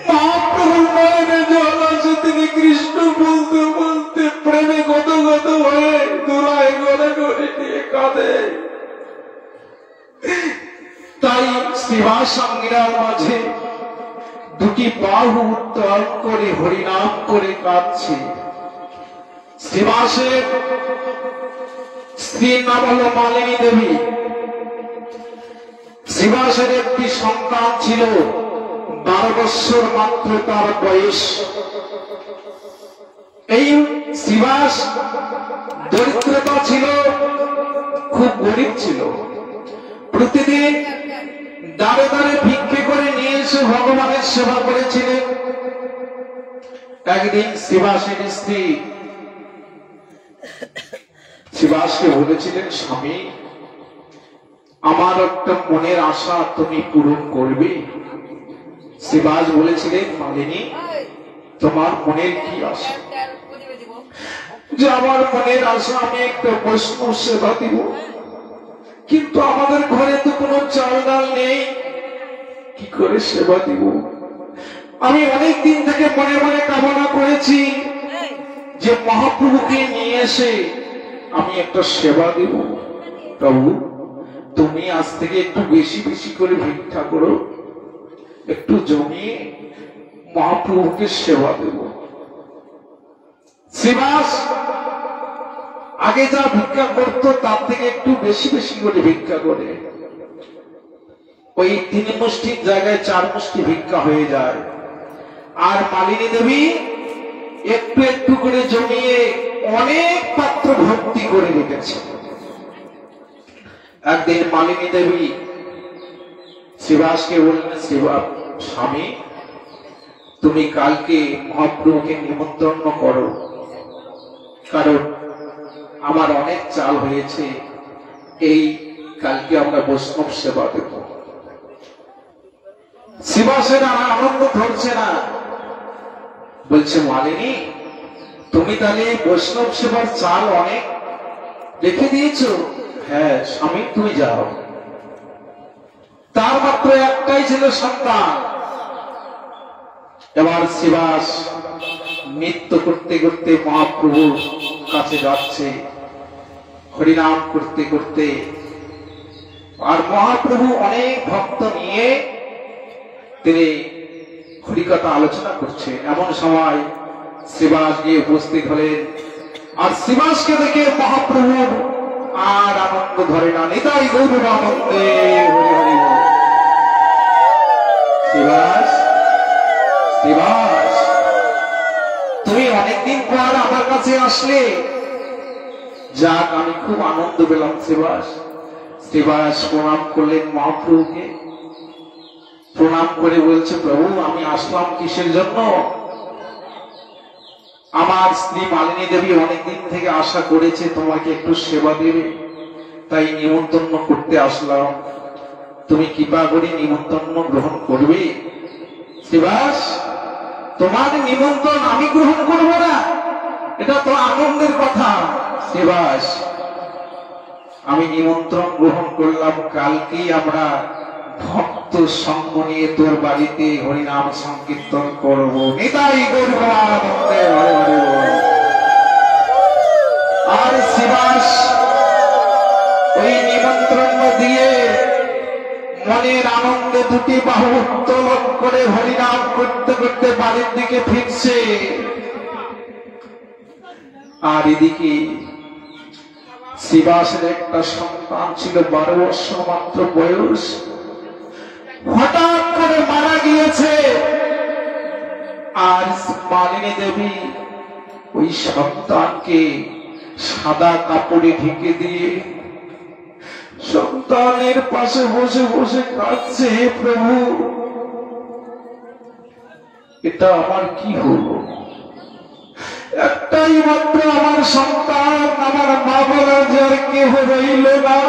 মহাপ্রভুর নয়নে জল আসে, তিনি কৃষ্ণ বলতে বলতে প্রেমে গত গত হয়ে দোলায় গড়ে গড়ে নিয়ে কাঁদে। তাই শ্রীবাসাঙ্গিরার মাঝে দুটি বাহু উত্তোলন করে হরিনাম করে কাঁদছে। শ্রীবাসের স্ত্রীর নাম হল মালিনী দেবী। শ্রীবাসের একটি সন্তান ছিল, 12 বৎসর মাত্র তার বয়স। এই শ্রীবাস দরিদ্রতা ছিল, খুব গরিব ছিল। প্রতিদিন দাঁড়ে দাঁড়ে ভিক্ষে করে নিয়ে এসে ভগবানের সেবা করেছিলেন। একদিন শ্রীবাসের স্ত্রী শ্রীবাসকে বলেছিলেন, স্বামী, আমার একটা মনের আশা তুমি পূরণ করবে। শ্রীবাস বলেছিলেন, মালিনী, তোমার মনের কি আশা? যে আমার মনের আশা আমি একটা বৈষ্ণব সেবা দিব, কিন্তু আমাদের ঘরে তো কোনো চাল ডাল নেই, কি করে সেবা দিব? আমি অনেক দিন থেকে মনে মনে কামনা করেছি যে মহাপ্রভুকে নিয়ে এসে আমি একটা সেবা দেব। প্রভু, তুমি আজ থেকে একটু বেশি বেশি করে ভিক্ষা করো, একটু জমিয়ে মহাপ্রভুকে সেবা দেব। শ্রীবাস আগে যা ভিক্ষা করতো তার থেকে একটু বেশি বেশি করে ভিক্ষা করে, ওই 3 মুষ্টির জায়গায় 4 মুষ্টি ভিক্ষা হয়ে যায়। আর মালিনী দেবী একটু একটু করে জমিয়ে অনেক পাত্র ভর্তি করে রেখেছে। একদিন মালিনী দেবী শ্রীবাসকে বললেন, স্বামী, তুমি কালকে মহাপ্রভুকে নিমন্ত্রণ করো, কারণ আমার অনেক চাল হয়েছে, এই কালকে আমরা বৈষ্ণব সেবা দেব। শ্রীবাসের আনন্দ ধরছে না, বলছে, মালিনী, তুমি তাহলে বৈষ্ণব সেবার চাল অনেক রেখে দিয়েছো? হ্যাঁ স্বামী, তুমি যাও। তার মাত্র একটাই ছিল সন্তান। এবার শ্রীবাস নৃত্য করতে করতে মহাপ্রভুর কাছে যাচ্ছে, হরিনাম করতে করতে। আর মহাপ্রভু অনেক ভক্ত নিয়ে তিনি হরিকথা আলোচনা করছে। এমন সময় শ্রীবাস গিয়ে উপস্থিত হলেন। আর শ্রীবাসকে দেখে মহাপ্রভুর আর আনন্দ ধরে না, নিতাই গৌর আনন্দে হরি হরি বল। শ্রীবাস, শ্রীবাস, তুমি অনেকদিন পর আমার কাছে আসলে, যাক আমি খুব আনন্দ পেলাম। শ্রীবাস শ্রীবাস প্রণাম করলেন মহাপ্রভুকে। প্রণাম করে বলছে, প্রভু, আমি আসলাম কিসের জন্য? আমার স্ত্রী মালিনী দেবী অনেকদিন থেকে আশা করেছে তোমাকে একটু সেবা দেবে, তাই নিমন্ত্রণ করতে আসলাম। তুমি কৃপা করে নিমন্ত্রণ গ্রহণ করবে? শ্রীবাস, তোমার নিমন্ত্রণ আমি গ্রহণ করব না, এটা তো আনন্দের কথা। শ্রীবাস, আমি নিমন্ত্রণ গ্রহণ করলাম, কালকেই আমরা ভক্ত সঙ্গ নিয়ে তোর বাড়িতে হরিনাম সংকীর্তন করব। নিতাই গৌর আনন্দে হরে হরে বল। আর শ্রীবাস ওই নিমন্ত্রণ দিয়ে মনের আনন্দে দুটি বাহু উত্তোলন করে হরিনাম করতে করতে বাড়ির দিকে ফিরছে। আর এদিকে শ্রীবাসের একটা সন্তান ছিল, 12 বছর মাত্র বয়স, হঠাৎ করে মারা গিয়েছে। আর মালিনী দেবী ওই সন্তানকে সাদা কাপড়ে ঢেকে দিয়ে সন্তানের পাশে বসে বসে কাঁদছে, হে প্রভু, এটা আমার কি হলো? একটাই মাত্র আমার সন্তান, আমার মা বলার যার কেহ রইল না।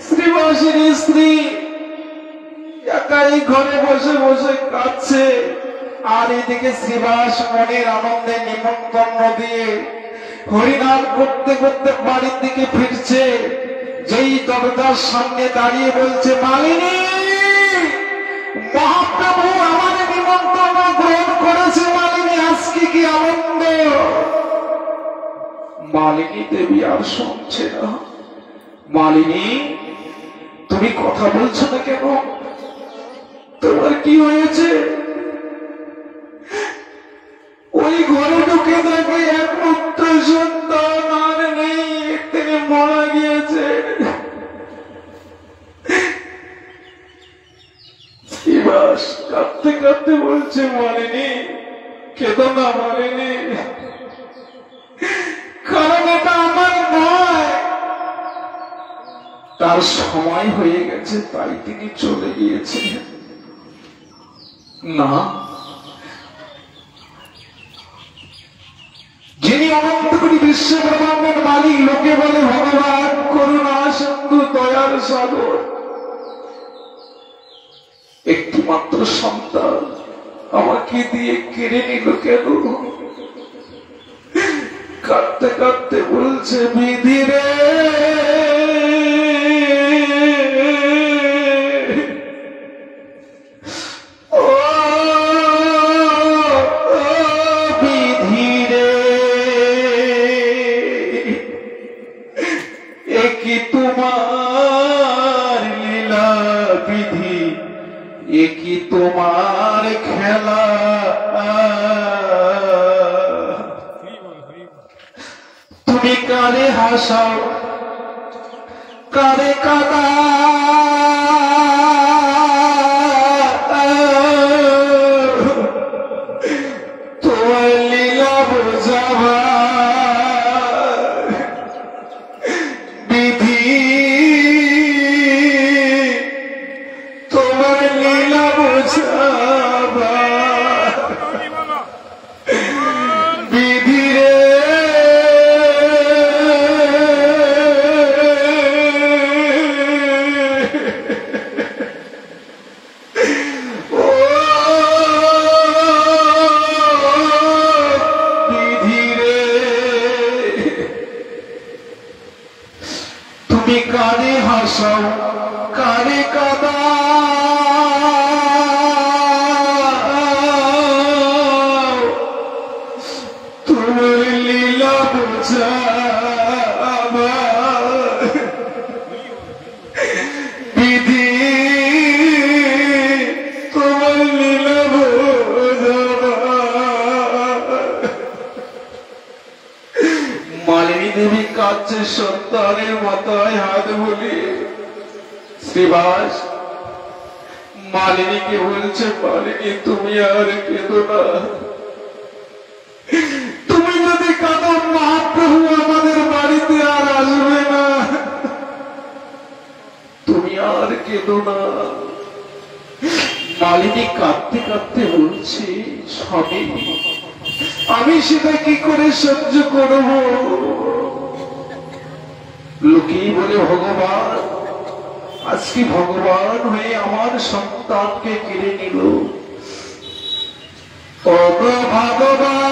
শ্রীবাসের স্ত্রী একাই ঘরে বসে বসে কাঁদছে। আর এদিকে শ্রীবাস মনের আনন্দে নিমন্ত্রণ দিয়ে হরিনাম করতে করতে বাড়ির দিকে ফিরছে। যেই দরজার সামনে দাঁড়িয়ে বলছে, মালিনী, মহাপ্রভু আমার নিমন্ত্রণ গ্রহণ করেছে। মালিনী, আজকে কি আনন্দ! মালিনী দেবী আর শুনছে না। মালিনী, তুমি কথা বলছো না কেন? তোমার কি হয়েছে? ওই ঘরে ঢুকে থাকে একমাত্র সন্তান আর নেই, তিনি মারা গিয়েছে। শ্রীবাস কাঁদতে কাঁদতে বলছে, মালিনী, কেঁদো না মালিনী, কারণ এটা আমার নয়। তার সময় হয়ে গেছে, তাই তিনি চলে গিয়েছেন। না, যিনি অনন্ত কোটি বিশ্ব ব্রহ্মাণ্ডের মালিক, লোকে বলে ভগবান, করুণা সিন্ধু, দয়ার সাগর, একটি মাত্র সন্তান আমাকে দিয়ে কেড়ে নিল কেন? কাঁদতে কাঁদতে বলছে, বিধি রে, তোমার খেলা, তুমি কারে হাসাও, কারে কাদা, তোমার লীলা বোঝাবা বিধি, তোমার লীলা বোঝাবা বিধি রে। ও বিধি রে, তুমি কারে হাসাও, কারে কাদা, তোমার লীলা বোঝাবা বিধি, তোমার লীলা বোঝাবা। মালিনী দেবী কাঁদছে সন্তানের মাথায় হাত বলি। শ্রীবাস মালিনীকে বলছে, মালিনী, তুমি আর কেঁদো না, তুমি যদি কাঁদো মহাপ্রভু আমাদের বাড়িতে আর আসবে না, তুমি আর কেঁদো না। মালিনী কাঁদতে কাঁদতে বলছে, স্বামী, আমি সেটা কি করে সহ্য করব? লোকেই বলে ভগবান আজকে ভগবান হয়ে আমার সন্তানকে কেড়ে নিল। ও গো ভগবান,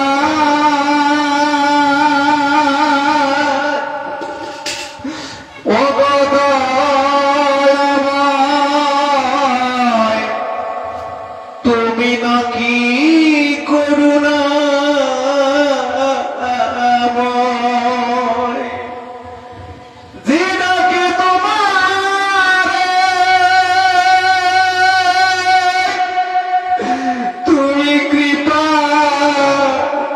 ও গো দয়াময়, তুমি নাকি করুণাময়, যে নাকি তোমারে তুমি কৃপা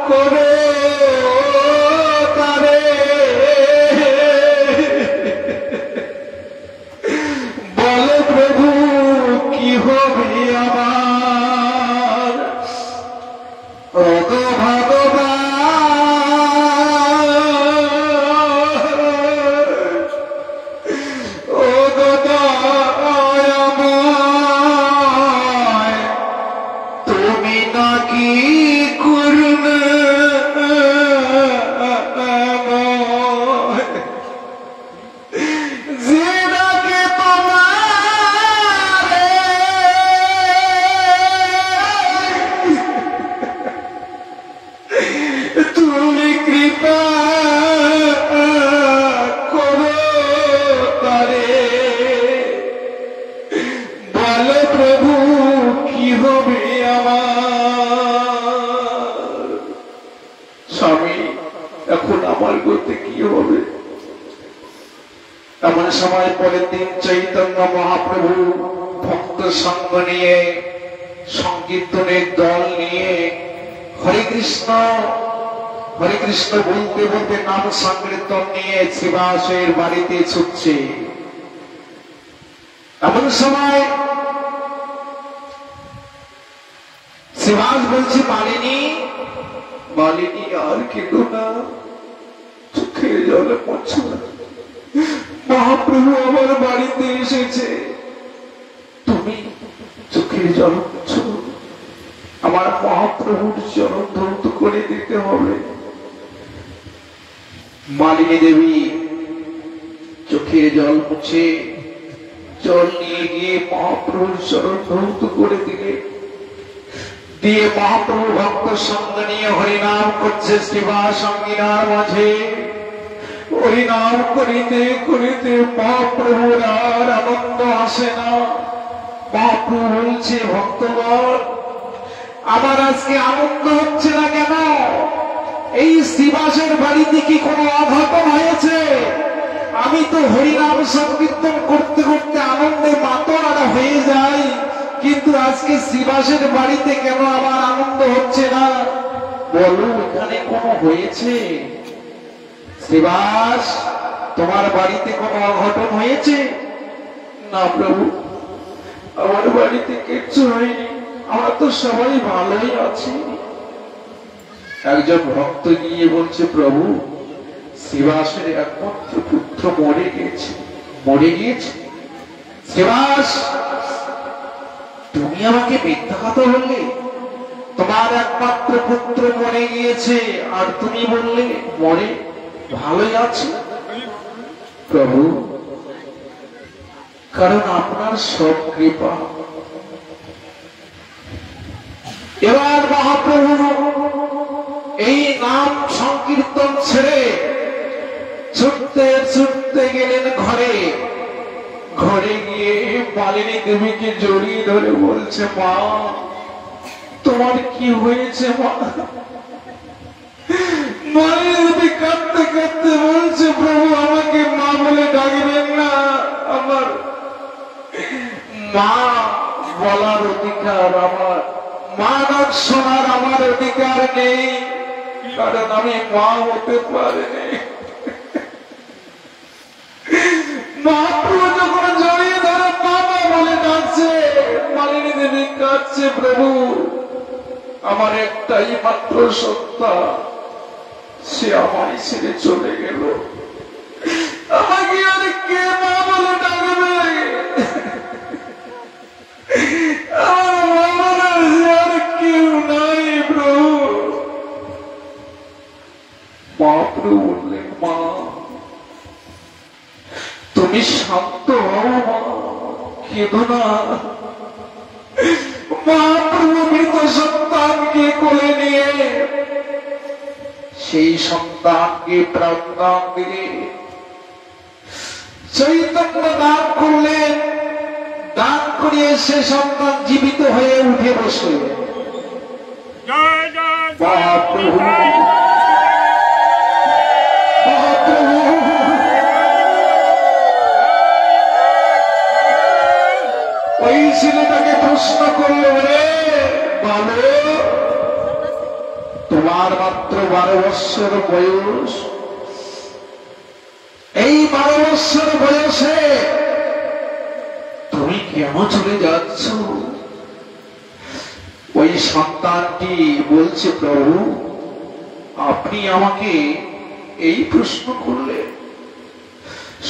করো তারে। বলো প্রভু কি হবে আমার, ও গো ভগবান, ও গো দয়াময়, তুমি নাকি করুণাময়, যে নাকি তোমারে তুমি কৃপা করো তারে। বলো প্রভু কি হবে আমার। স্বামী, এখন আমার বলতে কি হবে? এমন সময় পরের দিন চৈতন্য মহাপ্রভু ভক্ত সঙ্গ নিয়ে, সংকীর্তনের দল নিয়ে হরে কৃষ্ণ বলতে বলতে নাম সংকীর্তন নিয়ে শ্রীবাসের বাড়িতে ছুটছে। এমন সময় শ্রীবাস বলছে, মালিনী আর কেঁদো না, চোখের জলে পড়ছে না, মহাপ্রভু আমার বাড়িতে এসেছে, তুমি চোখের জল পড়ছো, আমার মহাপ্রভুর চরণ ধৌত করে দিতে হবে। মালিনী দেবী চোখের জল মুছে জল নিয়ে গিয়ে মহাপ্রভুর চরণ ধৌত করে দিলে, দিয়ে মহাপ্রভু ভক্ত সঙ্গ নিয়ে হরিনাম করছে শ্রীবাস অঙ্গিনার মাঝে। হরিনাম করিতে করিতে মহাপ্রভুর আর আনন্দ আসে না। মহাপ্রভু বলছে, ভক্তগণ, আমার আজকে আনন্দ হচ্ছে না কেন? এই শ্রীবাসের বাড়িতে কি কোনো অঘটন হয়েছে? আমি তো হরিনাম সংকীর্তন করতে করতে আনন্দে মাতোয়ারা হয়ে যাই, কিন্তু আজকে শ্রীবাসের বাড়িতে কেন আমার আনন্দ হচ্ছে না? বলো, এখানে কোনো হয়েছে? শ্রীবাস, তোমার বাড়িতে কোনো অঘটন হয়েছে? না প্রভু, আমার বাড়িতে কিচ্ছু হয়নি, আমরা তো সবাই ভালোই আছি। একজন ভক্ত গিয়ে বলছে, প্রভু, শ্রীবাসের একমাত্র পুত্র মরে গিয়েছে। শ্রীবাস, তুমি আমাকে মিথ্যা কথা বললে? তোমার একমাত্র পুত্র মরে গিয়েছে আর তুমি বললে মরে ভালোই আছে? প্রভু, কারণ আপনার সব কৃপা। এবার মহাপ্রভু এই নাম সংকীর্তন ছেড়ে ছুটতে ছুটতে গেলেন ঘরে। গিয়ে মালিনী দেবীকে জড়িয়ে ধরে বলছে, মা, তোমার কি হয়েছে মা? মালিনী দেবী কাঁদতে কাঁদতে বলছে, প্রভু, আমাকে মা বলে ডাকবেন না, আমার মা বলার অধিকার, আমার মা ডাক শোনার আমার অধিকার নেই, কারণ আমি মা হতে পারিনি। মহাপ্রভু যখন জড়িয়ে ধরে বাবা বলে ডাকছে, মালিনী দেবী কাঁদছে, প্রভু, আমার একটাই মাত্র সত্তা, সে আমায় ছেড়ে চলে গেল, আমাকে আর কে মা বলে ডাকবে? আমার আর কেউ নাই প্রভু। মহাপ্রভু বললেন, মা, তুমি শান্ত হও মা, মহাপ্রভু মৃত সন্তানকে কোলে নিয়ে সেই সন্তানকে প্রাণ দিলে চৈতন্য দান করলেন। দান করিয়ে সে সন্তান জীবিত হয়ে উঠে বসে মহাপ্রভু ওই ছেলেটাকে প্রশ্ন করলো, রে বাবু, তোমার মাত্র 12 বৎসর বয়স, এই 12 বৎসর বয়সে তুমি কেন চলে যাচ্ছ? ওই সন্তানটি বলছে, প্রভু আপনি আমাকে এই প্রশ্ন করলেন,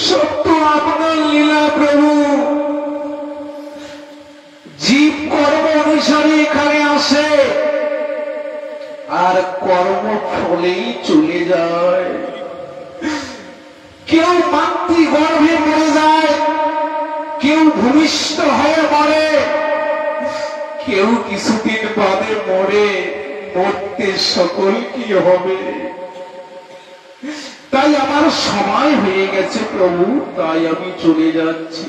সত্য আপনার লীলা প্রভু। জীব কর্ম অনুসারে এখানে আসে আর কর্ম ফলেই চলে যায়। কেউ মাতৃ গর্ভে মরে যায়, কেউ ভূমিষ্ঠ হয়ে মরে, কেউ কিছুদিন বাদে মরে। মরতে সকল কি হবে? তাই আমার সময় হয়ে গেছে প্রভু, তাই আমি চলে যাচ্ছি।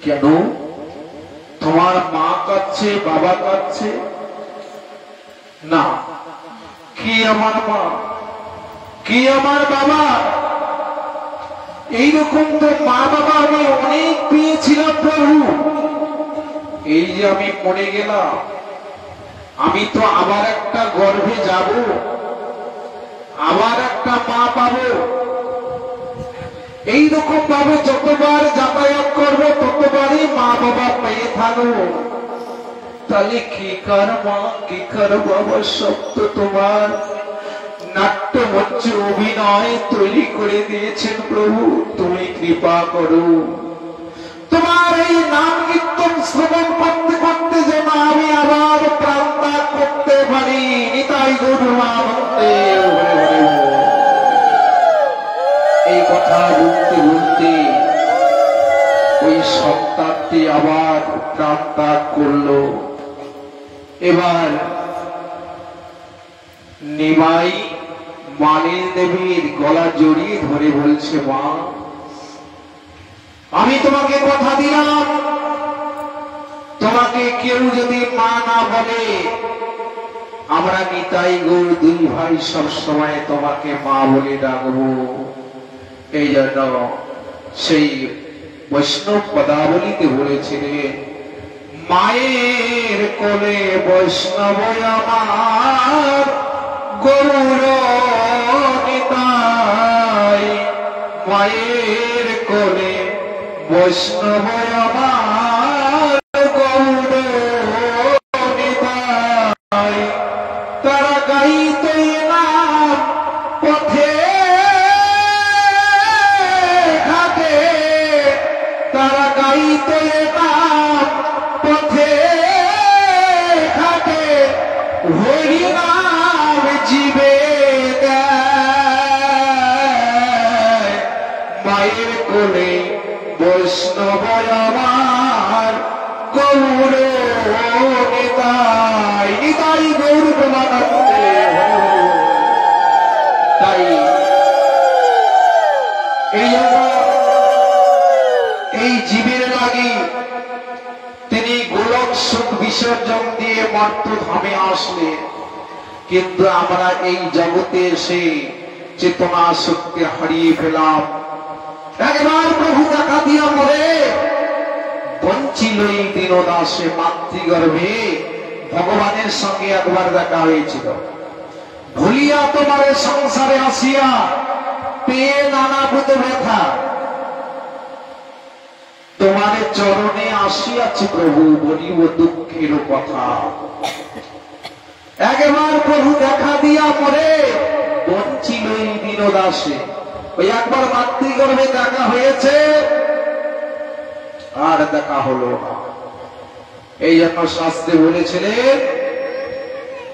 কেন? তোমার মা কাঁদছে, বাবা কাঁদছে না? কি আমার মা, কি আমার বাবা? এইরকম তো মা বাবা আমি অনেক পেয়েছিলাম প্রভু। এই যে আমি মরে গেলাম, আমি তো আবার একটা গর্ভে যাব, আবার একটা মা পাবো। এইরকম ভাবে যতবার যাতায়াত করবো ততবারই মা বাবা পেয়ে থাকবো। তাহলে কি কার মা, কি কার বাবা, সব তো তোমার নাট্যমঞ্চে অভিনয় তৈরি করে দিয়েছেন প্রভু। তুমি কৃপা করো, তোমার এই নাম কীর্তন শ্রবণ করতে করতে যেন আমি আবার প্রাণ ত্যাগ করতে পারি। নিতাই গৌর মহাভক্তে এই কথা বলতে বলতে ওই সন্তানটি আবার প্রাণ ত্যাগ করল। এবার নিমাই মালিনী দেবীর গলা জড়িয়ে ধরে বলছে, মা আমি তোমাকে কথা দিলাম, তোমাকে কেউ যদি মা না বলে, আমরা নিতাই গৌর 2 ভাই সব সময় তোমাকে মা বলে ডাকবো। এই জন্য সেই বৈষ্ণব পদাবলীতে বলেছিলেন, মায়ের কোলে বৈষ্ণব আমার গৌর নিতাই, মায়ের কোলে বৈষ্ণব আমার গৌর নিতাই। তারা গাইতে নাম পথে ঘাটে, তারা গাইতে নাম পথে ঘাটে, হরি নাম জীবে দেয়। মায়ের কোলে বৈষ্ণব আমার গৌর নিতাই, নিতাই গৌর প্রেমানন্দে। তাই এই জীবের লাগি তিনি গোলক সুখ বিসর্জন দিয়ে মর্তধামে আসলেন। কিন্তু আমরা এই জগতে এসে চেতনা শক্তি হারিয়ে ফেলাম। একবার প্রভু দেখা দিয়া মরে বঞ্চিল এই দীনদাসে মাতৃগর্ভে। ভগবানের সঙ্গে একবার দেখা হয়েছিল। ভুলিয়া তোমারে সংসারে আসিয়া পেয়ে নানাভূত ব্যথা, তোমার চরণে আসিয়াছি প্রভু, বলিব দুঃখের কথা। একবার প্রভু দেখা দিয়া মরে বঞ্চিল এই দীনদাসে। ওই একবার মাতৃগর্ভে দেখা হয়েছে, আর দেখা হলো না। এই জন্য শাস্ত্রে বলেছিলেন,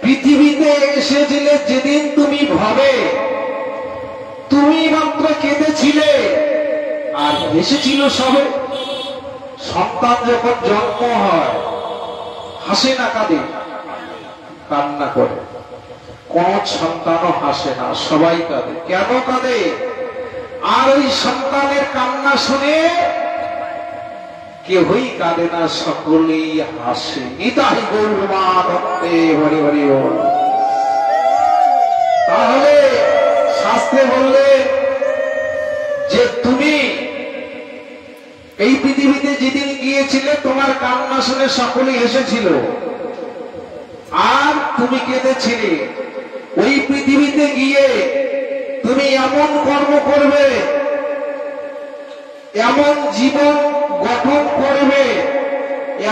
পৃথিবীতে এসেছিলে যেদিন তুমি ভাবে, তুমি মাত্র কেঁদেছিলে আর হেসেছিল সবে। সন্তান যখন জন্ম হয়, হাসে না কাঁদে? কান্না করে। কোন সন্তানও হাসে না, সবাই কাঁদে। কেন কাঁদে? আর ওই সন্তানের কান্না শুনে কেউই কাঁদে না, সকলেই হাসে। নিতাই গৌরবানন্দে হরি হরি বল। তাহলে শাস্ত্রে বললে যে তুমি এই পৃথিবীতে যেদিন গিয়েছিলে তোমার কান্না শুনে সকলেই হেসেছিল, আর তুমি কেঁদেছিলে। ওই পৃথিবীতে গিয়ে তুমি এমন কর্ম করবে, এমন জীবন গঠন করবে,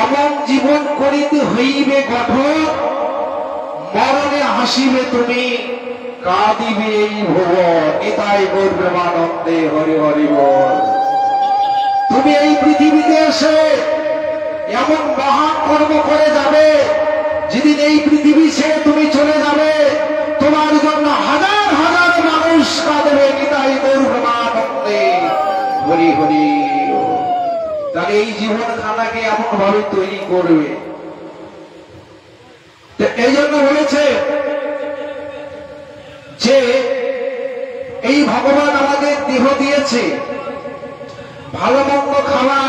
এমন জীবন করিতে হইবে গঠন, মরণে হাসিবে তুমি, কাঁদিবে এই ভুবন। নিতাই গৌরবানন্দে হরি হরি বল। তুমি এই পৃথিবীতে এসে এমন মহান কর্ম করে যাবে, যেদিন এই পৃথিবী ছেড়ে তুমি চলে যাবে, তোমার জন্য হাজার হাজার মানুষ কাঁদবে। নিতাই গৌরবানন্দে হরি হরি। তাহলে এই জীবন খানাকে এমন ভাবে তৈরি করবে। এই জন্য বলেছে যে এই ভগবান আমাদের দেহ দিয়েছে ভালো মন্দ খাওয়া,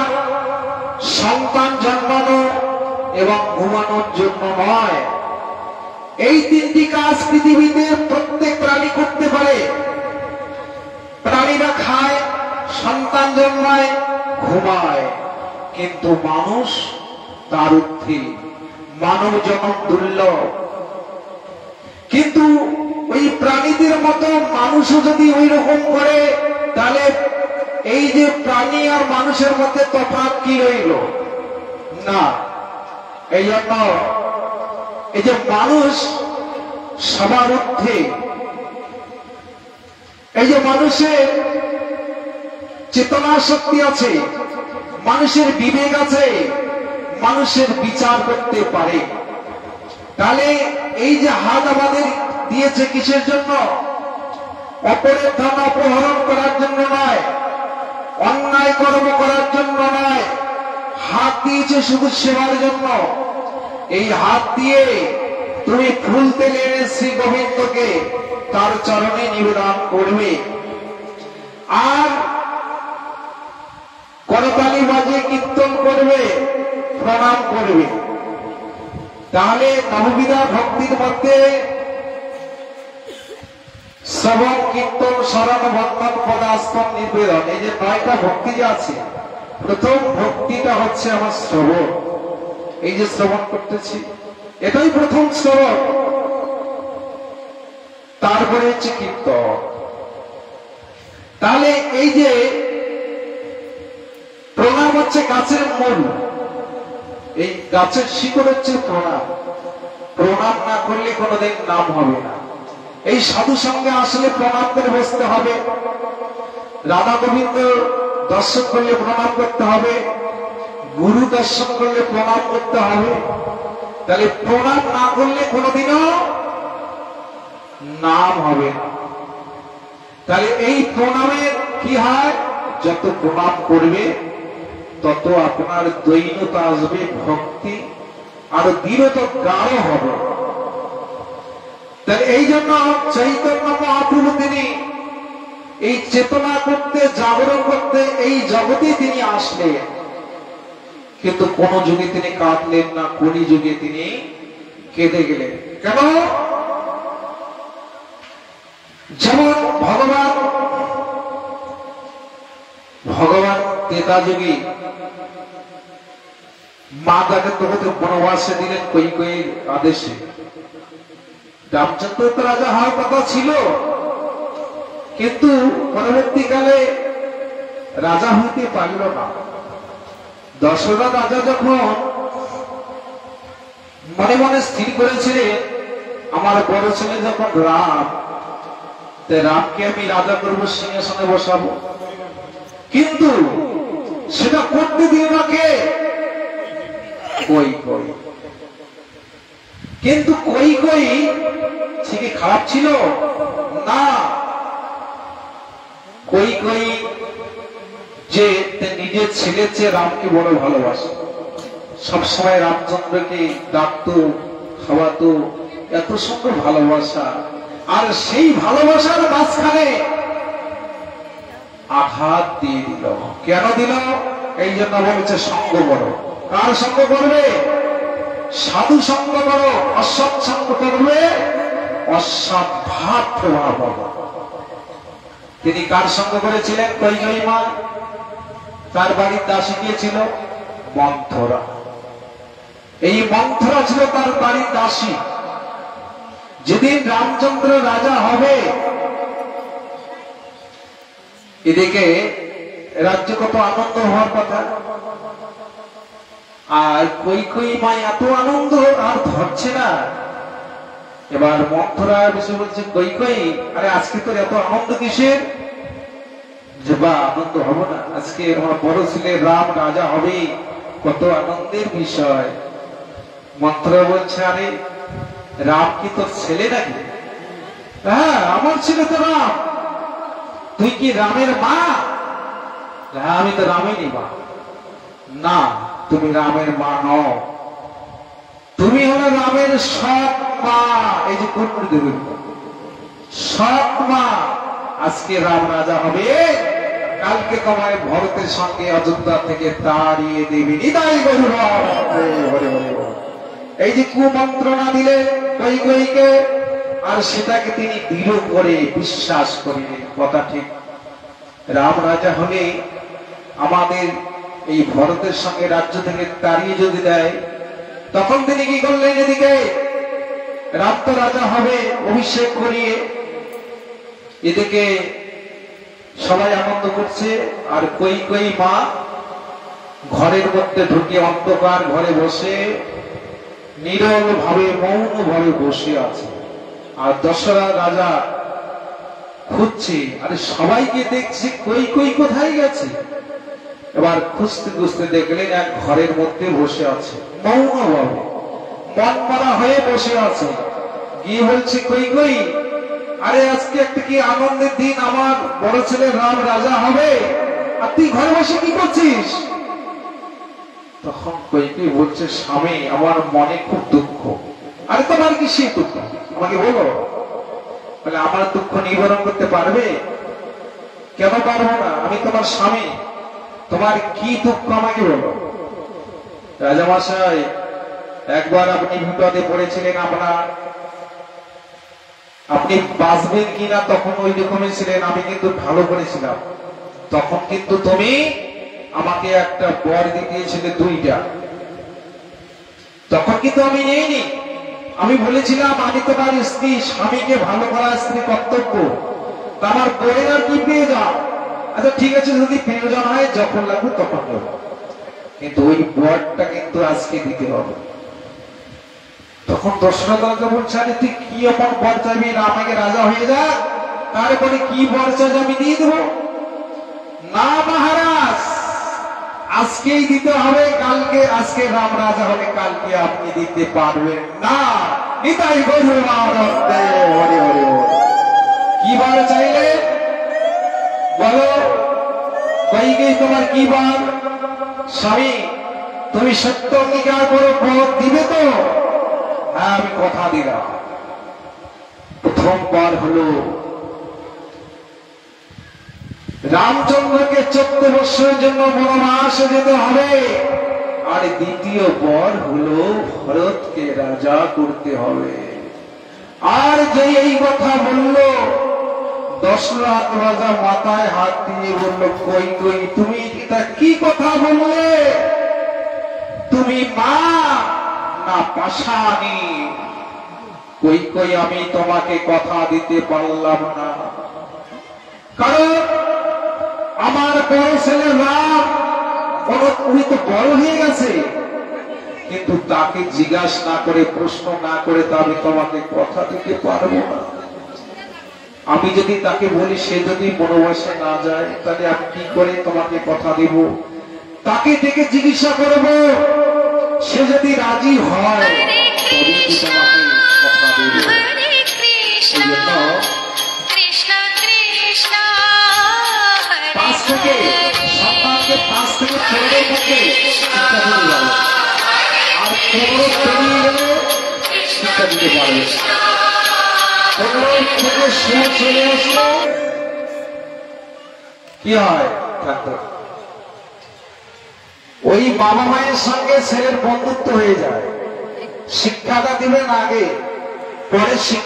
সন্তান জন্মানো এবং ঘুমানোর জন্য নয়। এই তিনটি কাজ পৃথিবীতে প্রত্যেক প্রাণী করতে পারে। প্রাণীরা খায়, সন্তান জন্মায়, ঘুমায়, কিন্তু মানুষ তার ঊর্ধ্বে। মানব জন্ম দুর্লভ, কিন্তু ওই প্রাণীদের মতো মানুষও যদি ওই রকম করে, তাহলে এই যে প্রাণী আর মানুষের মধ্যে তফাৎ কি রইল? না। এই জন্য এই যে মানুষ সবার ঊর্ধ্বে, এই যে মানুষের চেতনা শক্তি আছে, মানুষের বিবেক আছে, মানুষের বিচার করতে পারে। তাহলে এই যে হাত আমাদের দিয়েছে কিসের জন্য? অপরের ধন অপহরণ করার জন্য নয়, অন্যায় কর্ম করার জন্য নয়। হাত দিয়েছে শুধু সেবার জন্য। এই হাত দিয়ে তুমি ফুল তেল এনে শ্রী গোবিন্দকে তার চরণে নিবেদন করবে, আর করতালি বাজে কীর্তন করবে, প্রণাম করবে। তাহলে নববিধা ভক্তির মধ্যে শ্রবণ, কীর্তন, স্মরণ, বন্দন, পদাস্তন, নিবেদন, এই যে 9টা ভক্তি যে আছে, প্রথম ভক্তিটা হচ্ছে আমার শ্রবণ। এই যে শ্রবণ করতেছি, এটাই প্রথম শ্রবণ। তারপরে হচ্ছে কীর্তন। তাহলে এই যে প্রণাম হচ্ছে গাছের মূল, এই গাছের শিকড় হচ্ছে প্রণাম। প্রণাম না করলে কোনোদিন নাম হবে না। এই সাধু সঙ্গে আসলে প্রণাম করে বসতে হবে। রাধা গোবিন্দ দর্শন করলে প্রণাম করতে হবে, গুরু দর্শন করলে প্রণাম করতে হবে। তাহলে প্রণাম না করলে কোনোদিনও নাম হবে না। তাহলে এই প্রণামের কি হয়? যত প্রণাম করবে তত আপনার দৈন্যতা আসবে, ভক্তি আরো দৃঢ়তা গাঢ় হবে। তাহলে এই জন্য চৈতন্য মহাপ্রভু তিনি এই চেতনা করতে, জাগরণ করতে এই জগতে তিনি আসলেন, কিন্তু কোন যুগে তিনি কাঁদলেন না, কলি যুগে তিনি কেঁদে গেলেন। কেন? যেমন ভগবান ত্রেতা যুগে মা তাকে তখন বনবাসে দিলেন কৈকেয়ীর আদেশে। রামচন্দ্র তো রাজা হওয়ার কথা ছিল, কিন্তু পরবর্তীকালে রাজা হইতে পারল না। দশরথ রাজা যখন মনে মনে স্থির করেছিলেন আমার বড় ছেলে যখন রাম, রামকে আমি রাজা করবো, সিংহাসনে বসাবো, কিন্তু সেটা করতে দিল না কে? কৈকেয়ী। কিন্তু কৈকেয়ী সে কি খারাপ ছিল? না। কৈকেয়ী যে নিজের ছেলের চেয়ে রামকে বড় ভালোবাসে, সবসময় রামচন্দ্রকে ডাকতো, খাওয়াতো, এত সুন্দর ভালোবাসা। আর সেই ভালোবাসার মাঝখানে আঘাত দিয়ে দিল। কেন দিল? এই জন্য বলছে সঙ্গ করো। কার সঙ্গ করবে? সাধু সঙ্গ করো। অসৎ সঙ্গ করবে, অসৎ ভাব প্রভাব হবে। তিনি কার সঙ্গ করেছিলেন? কৈকেয়ী মা। তার বাড়ির দাসী কে ছিল? মন্থরা। এই মন্থরা ছিল তার বাড়ির দাসী। যেদিন রামচন্দ্র রাজা হবে, এদিকে রাজ্যে কত আনন্দ হওয়ার কথা, আর কৈকেয়ী মা এত আনন্দ আর ধরছে না। এবার মন্থরা এসে বলছে, কৈকেয়ী, আরে আজকে তোর এত আনন্দ কিসের? যে বা আনন্দ হবো না, আজকে আমার বড় ছেলে রাম রাজা হবে, কত আনন্দের বিষয়। মন্থরা বলছে, আরে রাম কি তোর ছেলে নাকি? হ্যাঁ, আমার ছেলে তো রাম। তুই কি রামের মা? হ্যাঁ, আমি তো রামেরই মা। না, তুমি রামের মা নও, তুমি হলো রামের সৎ মা। এই যে কুন্ডি দেবী সৎ মা। আজকে রাম রাজা হবে, কালকে তোমায় ভরতের সঙ্গে অযোধ্যা থেকে তাড়িয়ে দেবে। নিতাই গৌর। এই যে কুমন্ত্রণা দিলে কৈকেয়ীকে, আর সেটাকে তিনি দৃঢ় করে বিশ্বাস করিলেন। কথা ঠিক, রাম রাজা হলে আমাদের এই ভরতের সঙ্গে রাজ্য থেকে তাড়িয়ে যদি দেয়, তখন তিনি কি করলেন? এদিকে রাম তো রাজা হবে অভিষেক করিয়ে, এদিকে সবাই আনন্দ করছে, আর কৈকেয়ী মা ঘরের মধ্যে ঢুকে অন্ধকার ঘরে বসে নীরব ভাবে, মৌন ভাবে বসে আছে। আর দশরথ রাজা খুঁজছে, আরে সবাইকে দেখছে, কৈকেয়ী কোথায় গেছে? এবার খুঁজতে খুঁজতে দেখলেন এক ঘরের মধ্যে বসে আছে, মৌন ভাবে, মন মরা হয়ে বসে আছে। গিয়ে বলছে, কৈকেয়ী, আরে আজকে একটা কি আনন্দের দিন, আমার বড় ছেলে রাম রাজা হবে, আর তুই ঘরে বসে কি করছিস? তখন কৈকেয়ী বলছে, স্বামী, আমার মনে খুব দুঃখ। আরে তোমার কি সেই দুঃখ? আমাকে বলো। বলে, আমার দুঃখ নিবারণ করতে পারবে? কেন পারবো না? আমি তোমার স্বামী, তোমার কি দুঃখ আমাকে বলো। রাজামশাই, একবার আপনি বিপদে পড়েছিলেন, আপনি বাঁচবেন কিনা তখন ওই রকমই ছিলেন, আমি কিন্তু ভালো করেছিলাম। তখন কিন্তু তুমি আমাকে একটা বর দিয়েছিলে 2টা, তখন কিন্তু আমি নেইনি। আমি বলেছিলাম আমি তোমার স্ত্রী, স্বামীকে ভালো করা স্ত্রী কর্তব্য, তা আমার বরের আর কি প্রয়োজন? আচ্ছা ঠিক আছে, যদি প্রয়োজন হয় যখন লাগবে তখন দেবো, কিন্তু ওই বরটা কিন্তু আজকে দিতে হবে। তখন দশরথ রাজা বলছে, আরে তুই কি এমন বর চাইবি? না আমাকে রাজা হয়ে যা, তারপরে কি বর চাই আমি দিয়ে দেবো? না মহারাজ, আজকেই দিতে হবে, কালকে, আজকে রাম রাজা হলে কালকে আপনি দিতে পারবেন না। নিতাই গৌর। কি বার চাইলে বলো? কৈকেয়ী, তোমার কি বার? স্বামী, তুমি সত্য অঙ্গীকার করো, বর দিবে তো? হ্যাঁ, আমি কথা দিলাম। প্রথমবার হলো রামচন্দ্রকে 14 বছরের জন্য বনবাসে যেতে হবে, আর দ্বিতীয় বর হলো ভরতকে রাজা করতে হবে। আর যে এই কথা বলল, দশরথ রাজা মাথায় হাত দিয়ে বলল, কৈকেয়ী, তুমি এটা কি কথা বললে? তুমি মা না পাষাণী? কৈকেয়ী, আমি তোমাকে কথা দিতে পারলাম না, কারণ আমার বড় ছেলে রাম, উনি তো বড় হয়ে গেছে, কিন্তু তাকে জিজ্ঞাসা না করে, প্রশ্ন না করে তো আমি তোমাকে কথা দিতে পারবো না। আমি যদি তাকে বলি, সে যদি বনবাসে না যায়, তাহলে আমি কি করে তোমাকে কথা দিব? তাকে ডেকে জিজ্ঞাসা করব, সে যদি রাজি হয় তবেই কি তোমাকে কথা দেব। এই জন্য 5 থেকে সন্তানকে 5 থেকে 6 মধ্যে আর কোমর পেরিয়ে গেলে শিক্ষা দিতে পারবে। কোমর থেকে সুর চলে আসলে কি হয়? ওই বাবা মায়ের সঙ্গে ছেলের বন্ধুত্ব হয়ে যায়। শিক্ষাটা দিবেন আগে, পরে শিক্ষা